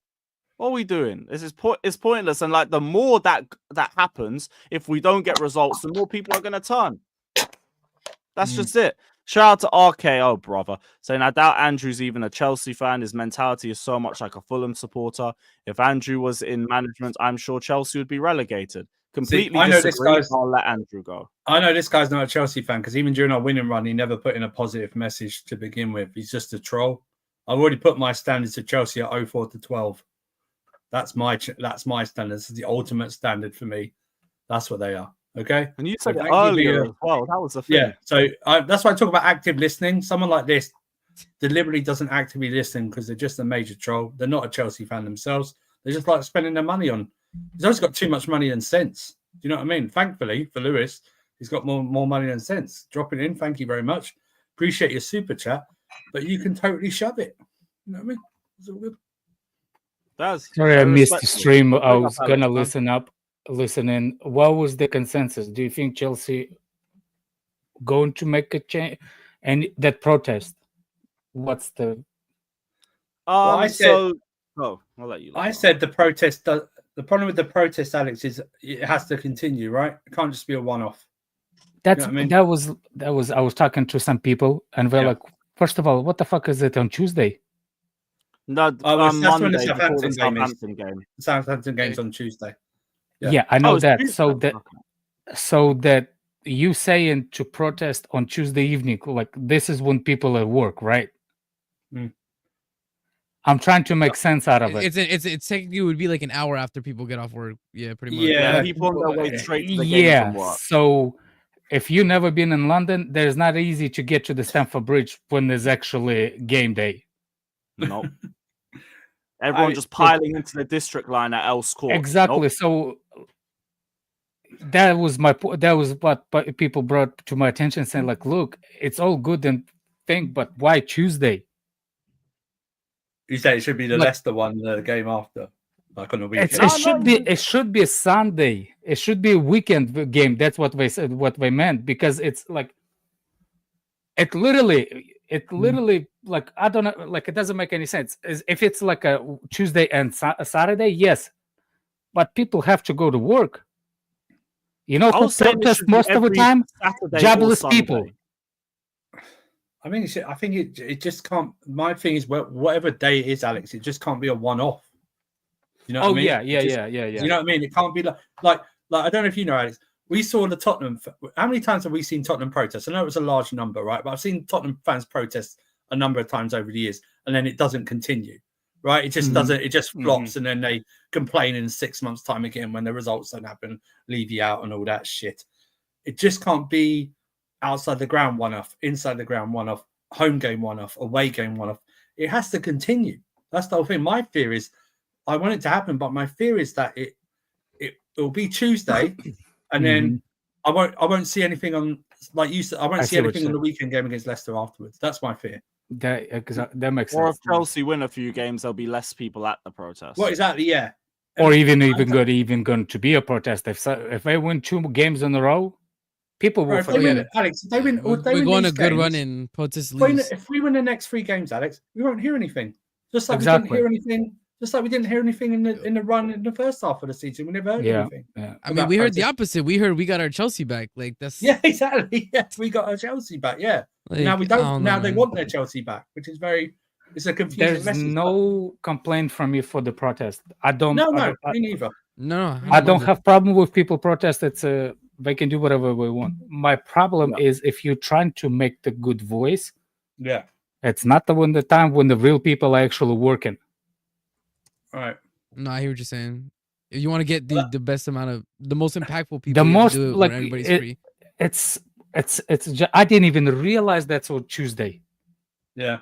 It's pointless. And like, the more that happens, if we don't get results, the more people are going to turn. That's just it. Shout out to RKO, brother, saying, I doubt Andrew's even a Chelsea fan. His mentality is so much like a Fulham supporter. If Andrew was in management, I'm sure Chelsea would be relegated. Completely disagree. I'll let Andrew go. I know this guy's not a Chelsea fan because even during our winning run, he never put in a positive message to begin with. He's just a troll. I've already put my standards of Chelsea at 04-12. That's my standards. This is the ultimate standard for me. That's what they are. Okay. And you said it earlier as well. That was the thing. Yeah. So that's why I talk about active listening. Someone like this deliberately doesn't actively listen because they're just a major troll. They're not a Chelsea fan themselves. They just like spending their money on. He's always got too much money and sense. Do you know what I mean? Thankfully for Lewis, he's got more money than sense. Drop it in. Thank you very much. Appreciate your super chat. But you can totally shove it. You know what I mean? It's all good. Sorry, I missed the stream. I was gonna listen in. What was the consensus? Do you think Chelsea going to make a change? And that protest, what's the? I'll let you. I said the protest the problem with the protest, Alex, is it has to continue, right? It can't just be a one-off. That's You know what I mean? that was I was talking to some people and they're like, first of all, what the fuck is it on Tuesday? No, that's when the Monday before the Southampton game is. Southampton game. The Southampton game's on Tuesday. Yeah, I know it's that. Tuesday. So that you saying to protest on Tuesday evening, like this is when people are at work, right? Mm. I'm trying to make sense out of it. It's technically it would be like an hour after people get off work. Yeah, pretty much. Yeah, people on their way straight to the game from work. So if you've never been in London, there's not easy to get to the Stamford Bridge when there's actually game day. Nope. Everyone just piling into the district line at Earls Court. Exactly. Nope. So that was what people brought to my attention, saying like, look, it's all good and thing, but why Tuesday? You say it should be the Leicester one, the game after, like on the weekend. It should be a Sunday. It should be a weekend game. That's what they said. What they meant, because it's like it literally like I don't know, like it doesn't make any sense. If it's like a Tuesday and a Saturday, yes, but people have to go to work. You know, for protest most of the time, jobless people. I mean, I think it just can't. My thing is, whatever day it is, Alex, it just can't be a one-off. You know what I mean? Yeah. You know what I mean? It can't be like I don't know if you know, Alex. We saw the Tottenham. How many times have we seen Tottenham protest? I know it was a large number, right? But I've seen Tottenham fans protest a number of times over the years, and then it doesn't continue, right? It just doesn't. It just flops, and then they complain in 6 months' time again when the results don't happen, leave you out, and all that shit. It just can't be outside the ground one-off, inside the ground one-off, home game one-off, away game one-off. It has to continue. That's the whole thing. My fear is, I want it to happen, but my fear is that it will be Tuesday, and then I won't see anything on, like you said, I won't see anything on the weekend game against Leicester afterwards. That's my fear. That makes sense. Or if Chelsea win a few games, there'll be less people at the protest. Well, exactly, yeah. Or even going to be a protest. If they win 2 games in a row, people will forget it. Alex, if they win, we're going a good run in protest leagues. If we win the next 3 games, Alex, we won't hear anything. Just like we didn't hear anything. Just like we didn't hear anything in the run in the first half of the season. We never heard anything. Yeah. I mean, we heard the opposite. We heard we got our Chelsea back. Like that's exactly. Yes, we got our Chelsea back. Yeah. Like, now we don't. Now they want their Chelsea back, which is it's a confusing There's message. no complaint from me for the protest. I don't. No, me neither. No, I don't have problem with people protest. It's they can do whatever they want. My problem is if you're trying to make the good voice. Yeah. It's not the time when the real people are actually working. All right. No, I hear what you're saying. If you want to get the best amount of the most impactful people, the most do it like when everybody's free. It's I didn't even realize that's on Tuesday. Yeah.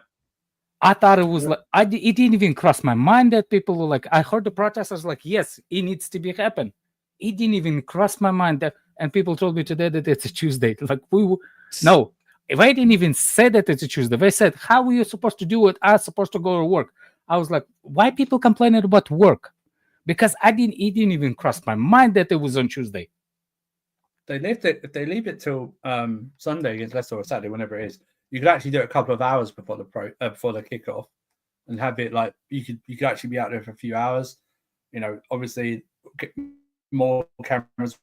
I thought it was like it didn't even cross my mind that people were like, I heard the protesters like, yes, it needs to be happen. It didn't even cross my mind that, and people told me today that it's a Tuesday. Like no, if I didn't even say that it's a Tuesday, they said, how are you supposed to do it? I'm supposed to go to work. I was like, why people complaining about work? Because it didn't even cross my mind that it was on Tuesday. If they leave it till Sunday against Leicester or Saturday, whenever it is, you could actually do it a couple of hours before the kickoff, and have it like you could actually be out there for a few hours. You know, obviously more cameras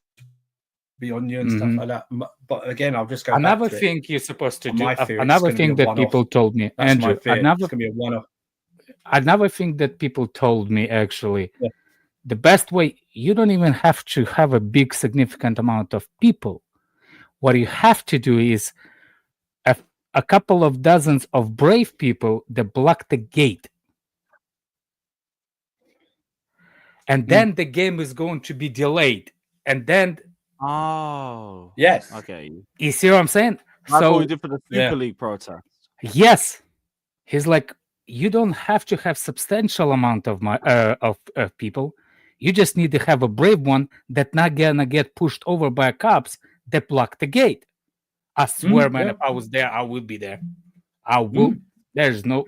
be on you and stuff like that. But again, I'll just go. Another back to thing you're supposed to do. Another thing that people told me, Andrew. It's going to be a one-off. Another thing that people told me actually. Yeah. The best way, you don't even have to have a big significant amount of people. What you have to do is a couple of dozens of brave people that block the gate. And then the game is going to be delayed. And then... Oh. Yes. Okay. You see what I'm saying? That's what we did for the Super League protest. Yes. He's like, you don't have to have substantial amount of people. You just need to have a brave one that not gonna get pushed over by cops that block the gate. I swear, man, if I was there, I would be there. I will. There's no.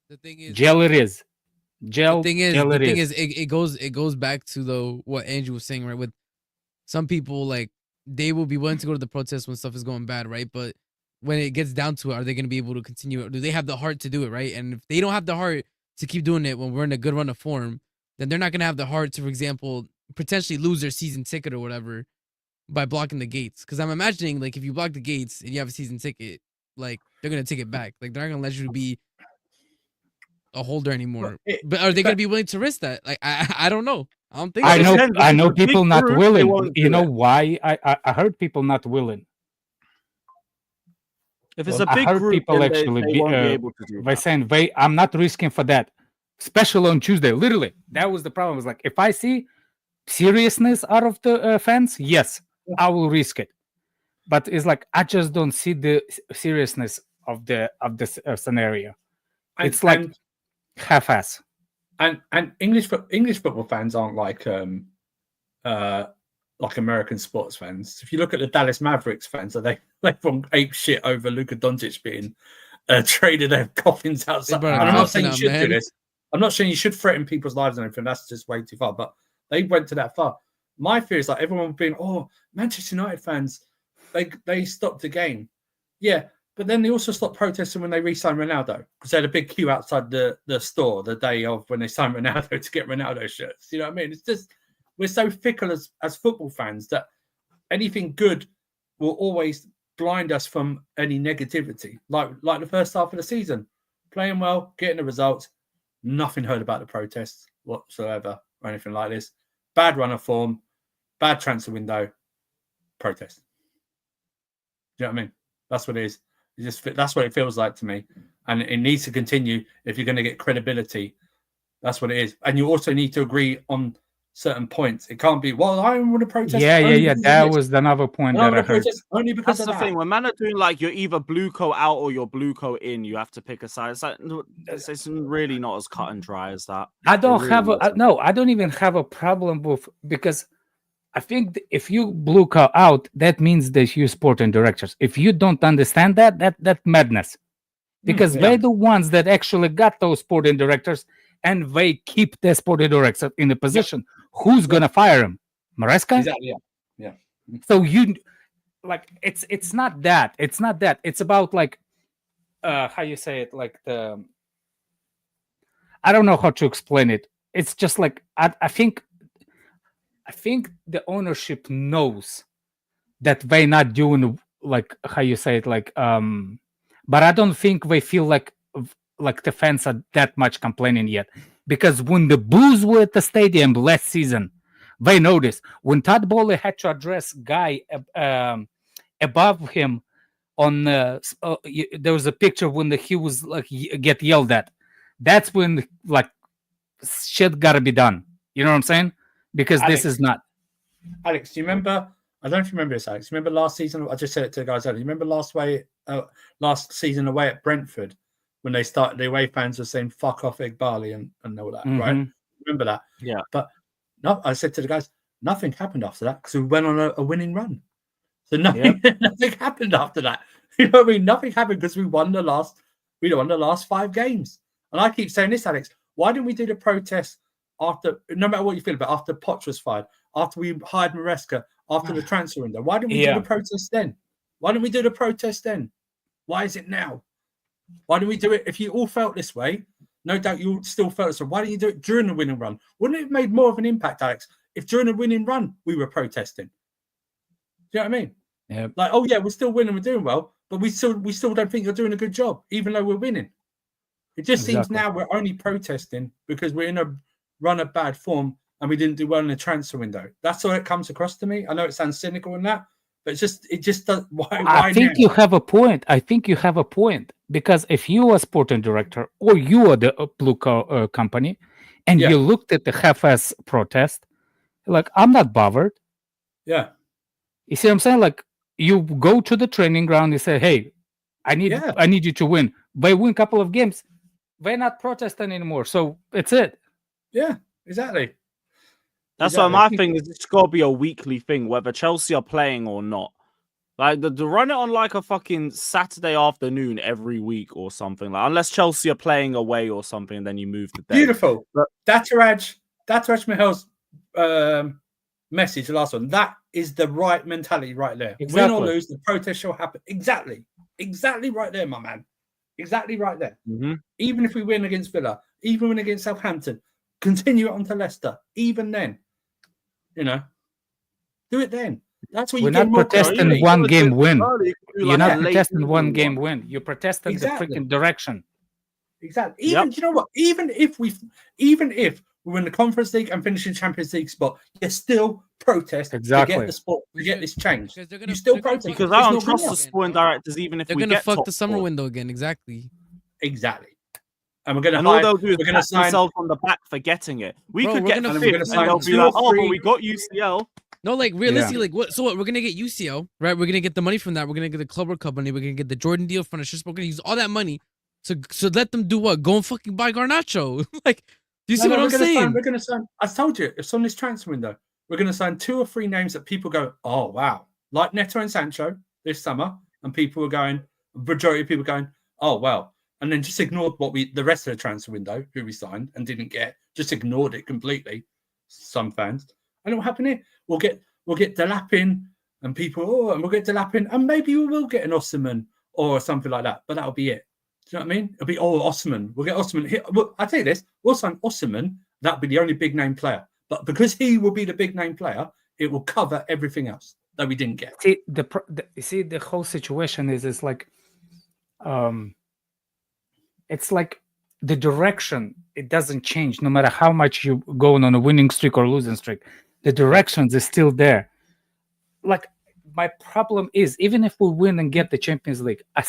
The thing is, jail it is. Jail. The thing is, it goes back to what Andrew was saying, right? With some people, like they will be willing to go to the protest when stuff is going bad, right? But when it gets down to it, are they going to be able to continue? Do they have the heart to do it, right? And if they don't have the heart to keep doing it when we're in a good run of form, then they're not gonna have the heart to, for example, potentially lose their season ticket or whatever by blocking the gates. Because I'm imagining, like, if you block the gates and you have a season ticket, like, they're gonna take it back. Like, they're not gonna let you be a holder anymore. But are they gonna be willing to risk that? Like, I don't know. I don't think so. I know people not willing. You know it. why? I heard people not willing. If it's a big I heard group, people then actually they won't be able to do by that. saying, I'm not risking for that. Especially on Tuesday. Literally, that was the problem. It was like, if I see seriousness out of the fans, yes, I will risk it. But it's like, I just don't see the seriousness of this scenario. It's like half-ass. And English football fans aren't like American sports fans. If you look at the Dallas Mavericks fans, are they from ape shit over Luka Doncic being traded their coffins outside? And I'm not saying you should do this. I'm not saying you should threaten people's lives and everything. That's just way too far. But they went to that far. My fear is like everyone being, Manchester United fans, they stopped the game. Yeah, but then they also stopped protesting when they re-signed Ronaldo because they had a big queue outside the store the day of when they signed Ronaldo to get Ronaldo shirts. You know what I mean? It's just, we're so fickle as football fans that anything good will always blind us from any negativity. Like the first half of the season, playing well, getting the results, nothing heard about the protests whatsoever or anything like this. Bad run of form, bad transfer window, protest. Do you know what I mean? That's what it is. That's what it feels like to me. And it needs to continue if you're going to get credibility. That's what it is. And you also need to agree on certain points. It can't be, I want to protest. Yeah. That was another point that I heard. Only because that's the thing. When man are doing like you're either blue coat out or you're blue coat in, you have to pick a side. It's like it's really not as cut and dry as that. I don't I don't even have a problem with, because I think if you blue coat out, that means that you sporting directors. If you don't understand that's madness, because they're the ones that actually got those sporting directors, and they keep the sporting director in the position. Who's gonna fire him? Maresca? Exactly. Yeah. So you like it's not that. It's not that. It's about like how you say it, like the I don't know how to explain it. It's just like I think the ownership knows that they're not doing like how you say it, like but I don't think they feel like the fans are that much complaining yet, because when the Blues were at the stadium last season, they noticed when Todd Bowley had to address guy above him on there was a picture when he was like get yelled at. That's when like shit gotta be done. You know what I'm saying? Because Alex, this is not. Alex, do you remember? I don't know if you remember this, Alex. Remember last season? I just said it to the guys earlier. You remember last season away at Brentford when they started, the away fans were saying "fuck off, Igbali" and all that, right? Remember that? Yeah. But no, I said to the guys, nothing happened after that because we went on a winning run. So nothing happened after that. You know what I mean? Nothing happened because we won the last 5 games. And I keep saying this, Alex. Why didn't we do the protest after? No matter what you feel about, after Poch was fired, after we hired Maresca, after the transfer window. Why didn't we do the protest then? Why didn't we do the protest then? Why is it now? Why didn't we do it? If you all felt this way, no doubt you still felt this way. Why didn't you do it during the winning run? Wouldn't it have made more of an impact, Alex, if during the winning run we were protesting? Do you know what I mean? Yeah. Like, we're still winning, we're doing well, but we still don't think you're doing a good job, even though we're winning. It just seems now we're only protesting because we're in a run of bad form and we didn't do well in the transfer window. That's all it comes across to me. I know it sounds cynical in that, but it just does. Why I think now? you have a point. Because if you are a sporting director or you are the blue company and you looked at the half-ass protest, like, I'm not bothered. Yeah. You see what I'm saying? Like, you go to the training ground, you say, hey, I need you to win. They win a couple of games. They're not protesting anymore. So it's it. Yeah, exactly. That's why my thing is it's got to be a weekly thing, whether Chelsea are playing or not. Like, to run it on like a fucking Saturday afternoon every week or something. Like, unless Chelsea are playing away or something, then you move the day. Beautiful. Dataraj Mihel's message, the last one. That is the right mentality right there. Exactly. Win or lose, the protest shall happen. Exactly right there, my man. Exactly right there. Mm-hmm. Even if we win against Villa, even win against Southampton, continue it on to Leicester. Even then, you know, do it then. That's what we're you not get more protesting one game win. You're like not a late protesting one evening game one. win. You're protesting Exactly. the freaking direction. Exactly. Even, do you know what? Even if we win the Conference League and finish in Champions League spot, you still protest to get the sport, to get this change. You still protest. Because I don't trust the sporting directors, even if they're we gonna get fuck top the summer four. window again. Exactly. Exactly. And we're gonna all they'll do is we're gonna pat sign themselves on the back for getting it. We Bro, could we're get gonna- fifth, we're gonna and sign they'll be two like, or "Oh, but three- we got UCL." No, like realistically, like what? So what? We're gonna get UCL, right? We're gonna get the money from that. We're gonna get the Club World Cup money. We're gonna get the Jordan deal from the We're gonna use all that money to let them do what? Go and fucking buy Garnacho. Like, do you see what I'm saying? We're gonna sign. I told you, it's on this transfer window. We're gonna sign 2 or 3 names that people go, "Oh wow," like Neto and Sancho this summer, and people were going, majority of people going, "Oh wow," and then just ignored the rest of the transfer window, who we signed and didn't get, just ignored it completely. Some fans. And what happened here? We'll get Delap in, and people, and we'll get Delap in, and maybe we will get an Osimhen or something like that, but that'll be it. Do you know what I mean? It'll be Osimhen. We'll get Osimhen. Well, I tell you this, we'll sign Osimhen. That'll be the only big name player. But because he will be the big name player, it will cover everything else that we didn't get. See, the whole situation is like, it's like the direction, it doesn't change no matter how much you go on a winning streak or losing streak. The directions is still there. Like, my problem is, even if we win and get the Champions League, it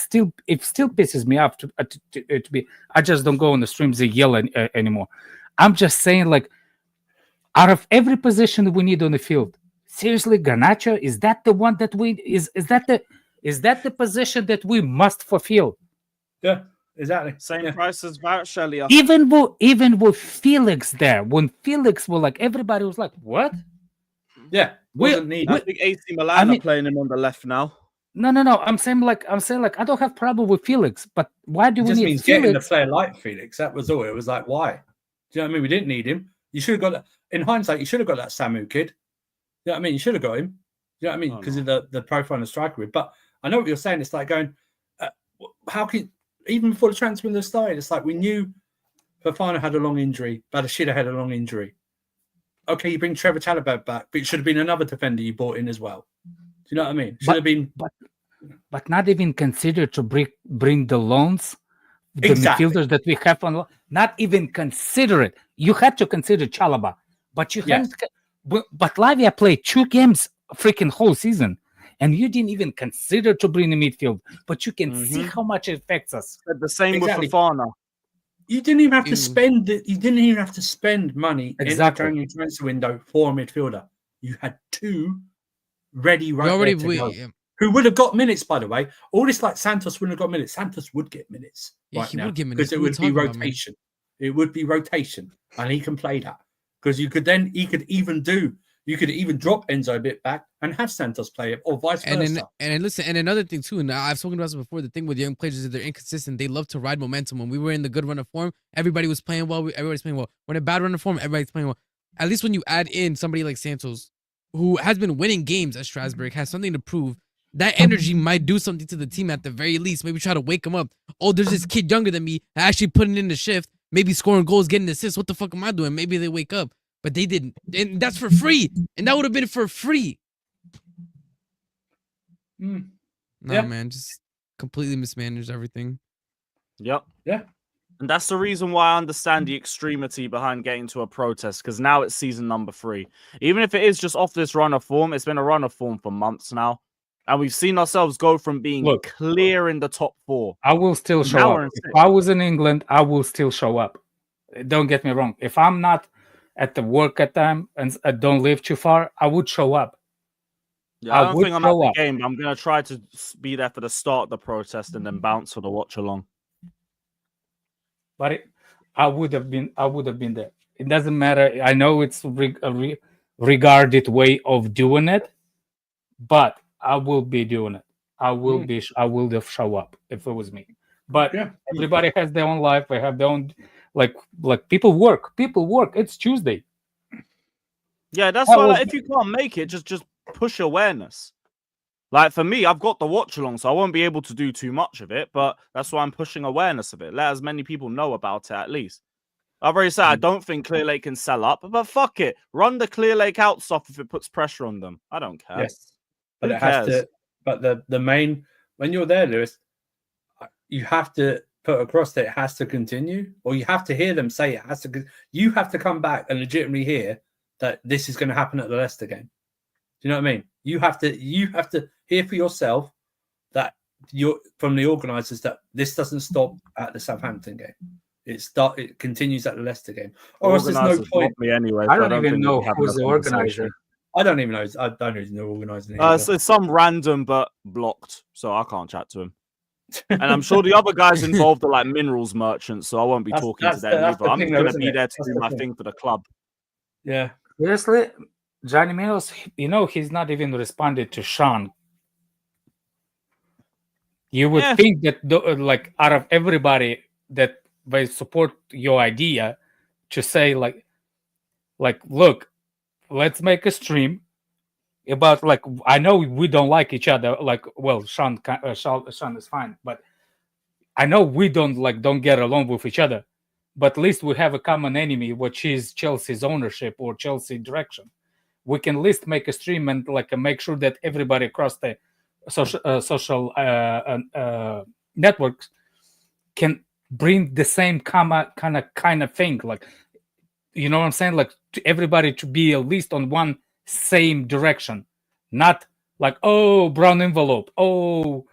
still pisses me off to be. I just don't go on the streams and yell anymore. I'm just saying, like, out of every position we need on the field, seriously, Garnacho, is that the one that we is that the position that we must fulfill? Yeah, exactly. Same price as Varela. Even with Felix there, when Felix was like, everybody was like, "What?" Yeah, wasn't needed. I think AC Milan are playing him on the left now. No. I'm saying like I don't have problem with Felix, but why do we just need means Felix? Getting a player like Felix? That was all. It was like, why? Do you know what I mean? We didn't need him. You should have got that. In hindsight, you should have got that Samu kid. You know what I mean? You should have got him. You know what I mean? Because of the profile and the striker with. But I know what you're saying. It's like going, how can, even before the transfer window started, it's like we knew Fofana had a long injury, Badashida had a long injury. Okay, you bring Trevor Chalobah back, but it should have been another defender you bought in as well. Do you know what I mean? Should have been, but not even consider to bring the loans, the midfielders that we have on. Not even consider it. You had to consider Chalobah, but you haven't. But Lavia played 2 games freaking whole season, and you didn't even consider to bring the midfield. But you can see how much it affects us. The same with Fofana. You didn't even have to spend. You didn't even have to spend money in the January transfer window for a midfielder. You had 2 ready there to go. Who would have got minutes, by the way. All this like Santos wouldn't have got minutes. Santos would get minutes right now because it would be rotation. It would be rotation, and he can play that because he could even drop Enzo a bit back and have Santos play it, or vice versa. And listen, and another thing too, and I've spoken about this before. The thing with young players is that they're inconsistent. They love to ride momentum. When we were in the good run of form, everybody was playing well. Everybody's playing well. When a bad run of form, everybody's playing well. At least when you add in somebody like Santos, who has been winning games at Strasbourg, has something to prove. That energy might do something to the team at the very least. Maybe try to wake them up. Oh, there's this kid younger than me actually putting in the shift, maybe scoring goals, getting assists. What the fuck am I doing? Maybe they wake up. But they didn't. And that's for free. And that would have been for free. No, man. Just completely mismanaged everything. Yep. Yeah. And that's the reason why I understand the extremity behind getting to a protest, because now it's season number 3. Even if it is just off this run of form, it's been a run of form for months now. And we've seen ourselves go from being clear in the top 4. I will still show up. If I was in England, I will still show up. Don't get me wrong. If I'm not at the work at time and I don't live too far, I would show up. Yeah, I don't think I'm at the game, but I'm going to try to be there for the start of the protest and then bounce for the watch along. But I would have been there. It doesn't matter. I know it's a regarded way of doing it, but I will be doing it. I will show up if it was me. But everybody has their own life. They have their own like people work. It's Tuesday. Yeah, that's why like, if you can't make it, just push awareness. Like for me, I've got the watch along, so I won't be able to do too much of it, but that's why I'm pushing awareness of it. Let as many people know about it at least. I've already said I don't think Clear Lake can sell up, but fuck it. Run the Clear Lake out stuff if it puts pressure on them. I don't care. Yes. But Who it has cares? to. But the main, when you're there, Lewis, you have to put across that it has to continue, or you have to hear them say it has to. You have to come back and legitimately hear that this is going to happen at the Leicester game. Do you know what I mean? You have to hear for yourself that you're from the organisers that this doesn't stop at the Southampton game. It continues at the Leicester game. Or else there's no point. Me anyway, I don't even know who's the organizer. I don't even know. I don't even know organising. It's some random but blocked, so I can't chat to him. And I'm sure the other guys involved are like minerals merchants, so I won't be talking to them either. I'm just going to be there to do my thing for the club. Yeah. Seriously, Johnny Mills, he's not even responded to Sean. You would think that, like, out of everybody that they support your idea, to say like, look, let's make a stream about, like, I know we don't like each other. Like, well, Sean is fine, but I know we don't get along with each other. But at least we have a common enemy, which is Chelsea's ownership or Chelsea direction. We can at least make a stream and make sure that everybody across the social networks can bring the same kind of thing. Like, you know what I'm saying? Like, to everybody to be at least on one same direction, not like, oh, brown envelope, oh,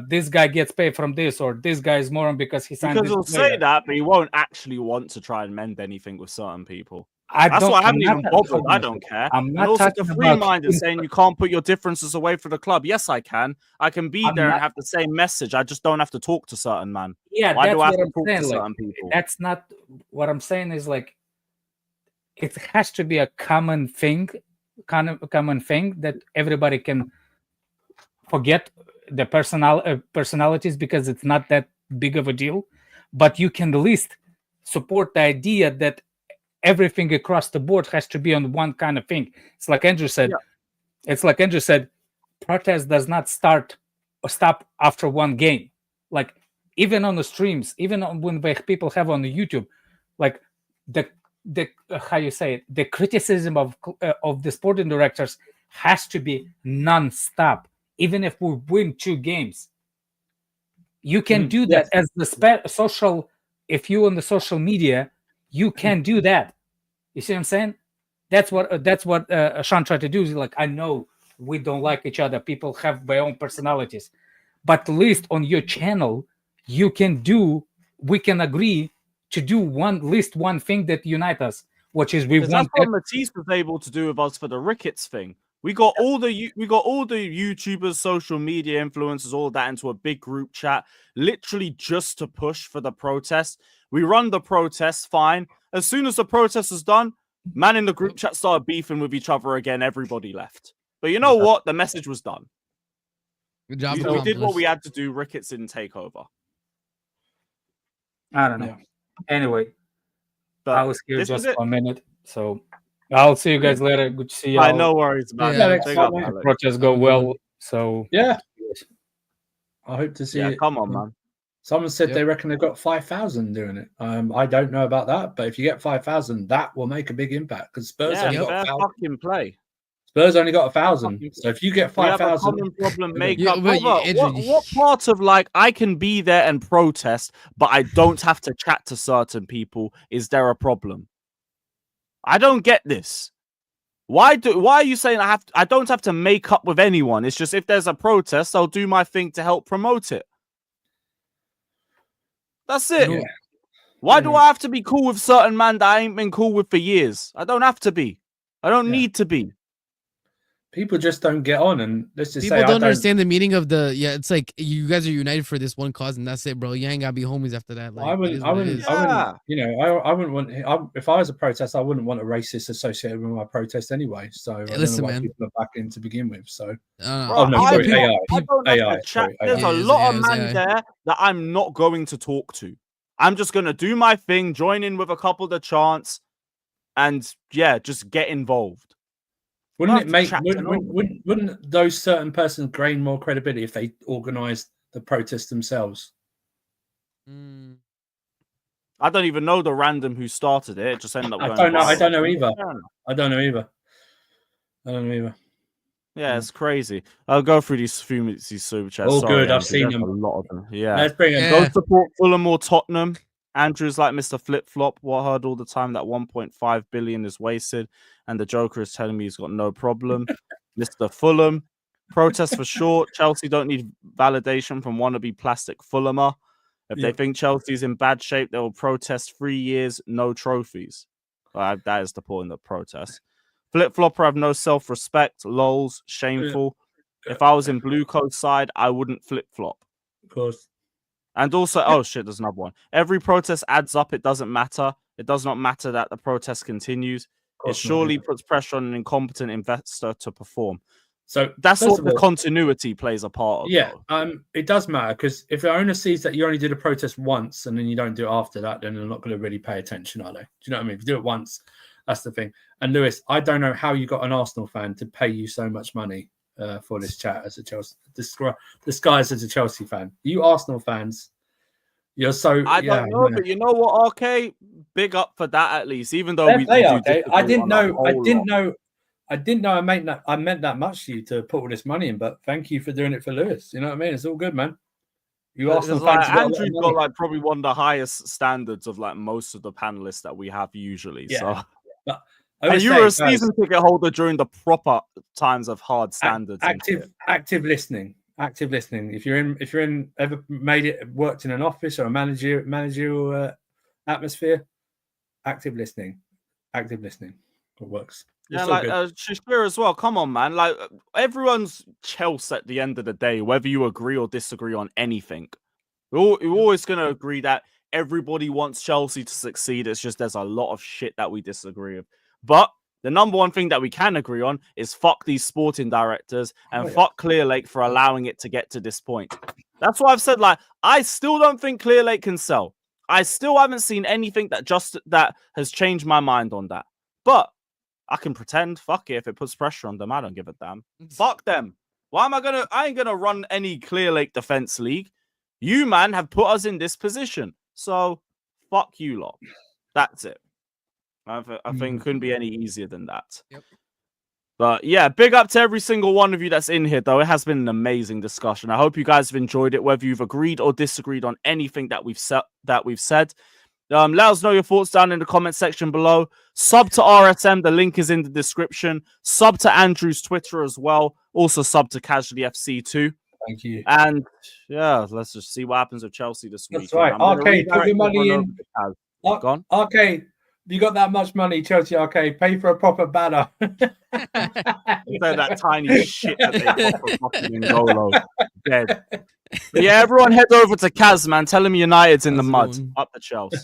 this guy gets paid from this, or this guy is moron because he signed. Because he'll say that, but he won't actually want to try and mend anything with certain people. I haven't even bothered. I don't care. And also the free-minded saying you can't put your differences away for the club. Yes, I can. I can be there and have the same message. I just don't have to talk to certain man. Yeah, why do I have to talk to certain people? That's not what I'm saying. Is like, it has to be a common thing, that everybody can forget the personalities, because it's not that big of a deal. But you can at least support the idea that everything across the board has to be on one kind of thing. It's like Andrew said. Yeah. It's like Andrew said, protest does not start or stop after one game. Like, even on the streams, even when people have on the YouTube, like the how you say it, the criticism of the sporting directors has to be non-stop. Even if we win 2 games, you can do that as the social. If you on the social media, you can do that. You see what I'm saying? That's what Sean tried to do. Is like, I know we don't like each other. People have their own personalities, but at least on your channel, we can agree to do at least one thing that unites us, which is we want. That's what Matisse was able to do with us for the Ricketts thing. We got all the YouTubers, social media influencers, all of that into a big group chat, literally just to push for the protest. We run the protest, fine. As soon as the protest is done, man in the group chat started beefing with each other again. Everybody left. But you know what? The message was done. Good job. We did what we had to do. Ricketts didn't take over. I don't know. Yeah. Anyway, but I was here just for a minute, so I'll see you guys later. Good to see you. No worries about it. Protests go well. So yeah, I hope to see it. Come on, man. Someone said they reckon they've got 5,000 doing it. I don't know about that, but if you get 5,000, that will make a big impact, because Spurs only got 1,000. Fucking play. Spurs only got 1,000. So if you get 5,000, common problem makeup. What part of, like, I can be there and protest, but I don't have to chat to certain people? Is there a problem? I don't get this. Why are you saying I don't have to make up with anyone? It's just, if there's a protest, I'll do my thing to help promote it. That's it. Yeah. Why do I have to be cool with certain man that I ain't been cool with for years? I don't have to be. I don't need to be. People just don't get on, and let's just people don't understand the meaning of the. Yeah, it's like you guys are united for this one cause, and that's it, bro. You ain't gotta be homies after that. Like, I wouldn't. You know, I wouldn't want. If I was a protest, I wouldn't want a racist associated with my protest anyway. So I don't know why people are backing to begin with. So AI. There's a lot of man there that I'm not going to talk to. I'm just gonna do my thing, join in with a couple of the chants, and just get involved. Wouldn't those certain persons gain more credibility if they organised the protest themselves? I don't even know the random who started it. It just ended up going I viral. don't know either. Fair enough. I don't know either. Yeah, it's crazy. I'll go through these super chats. All Sorry, good. I've Andrew, seen there's them. a lot of them. Yeah. Let's bring them. Yeah. Go support Fulham or Tottenham. Andrew's like Mr. Flip Flop. What I heard all the time that 1.5 billion is wasted, and the Joker is telling me he's got no problem. Mr. Fulham. Protest for sure. Chelsea don't need validation from wannabe plastic Fulhamer. If they think Chelsea's in bad shape, they will protest 3 years, no trophies. That is the point of the protest. Flip Flopper have no self-respect. Lols, shameful. If I was in Blue Coast side, I wouldn't flip flop. Of course. And also, oh shit, there's another one. Every protest adds up. It doesn't matter. It does not matter that the protest continues. It surely puts pressure on an incompetent investor to perform. So that's what the continuity plays a part of. Yeah, it does matter, because if the owner sees that you only did a protest once and then you don't do it after that, then they're not going to really pay attention, are they? Do you know what I mean? If you do it once, that's the thing. And Lewis, I don't know how you got an Arsenal fan to pay you so much money for this chat as a Chelsea, disguised as a Chelsea fan. You Arsenal fans, you're so. I don't know, but you know what, RK? Big up for that at least. Even though we do. I didn't know. I meant that much to you to put all this money in, but thank you for doing it for Lewis. You know what I mean? It's all good, man. You Arsenal fans. Andrew's got like probably one of the highest standards of like most of the panelists that we have usually. Yeah. So. And you were a season ticket holder during the proper times of hard standards. Active listening. If you're in ever worked in an office or a managerial atmosphere, active listening. It works. Yeah, like Shakira as well. Come on, man. Like everyone's Chelsea at the end of the day, whether you agree or disagree on anything. We're always going to agree that everybody wants Chelsea to succeed. It's just there's a lot of shit that we disagree with. But the number one thing that we can agree on is fuck these sporting directors and fuck Clearlake for allowing it to get to this point. That's why I've said, like, I still don't think Clearlake can sell. I still haven't seen anything that has changed my mind on that. But I can pretend, fuck it, if it puts pressure on them, I don't give a damn. Fuck them. Why am I ain't gonna run any Clearlake Defense League. You, man, have put us in this position. So, fuck you lot. That's it. I think it couldn't be any easier than that. Yep. But yeah, big up to every single one of you that's in here, though. It has been an amazing discussion. I hope you guys have enjoyed it, whether you've agreed or disagreed on anything that we've said. Let us know your thoughts down in the comment section below. Sub to RSM, the link is in the description. Sub to Andrew's Twitter as well. Also sub to Casually FC too. Thank you. And yeah, let's just see what happens with Chelsea this week. That's right. Arcade, put your money in. Gone. Arcade, you got that much money, Chelsea Arcade. Pay for a proper banner. Instead of that tiny shit that they got for fucking Ngolo. Dead. But yeah, everyone head over to Kaz, man. Tell him United's in the mud. Up the Chelsea.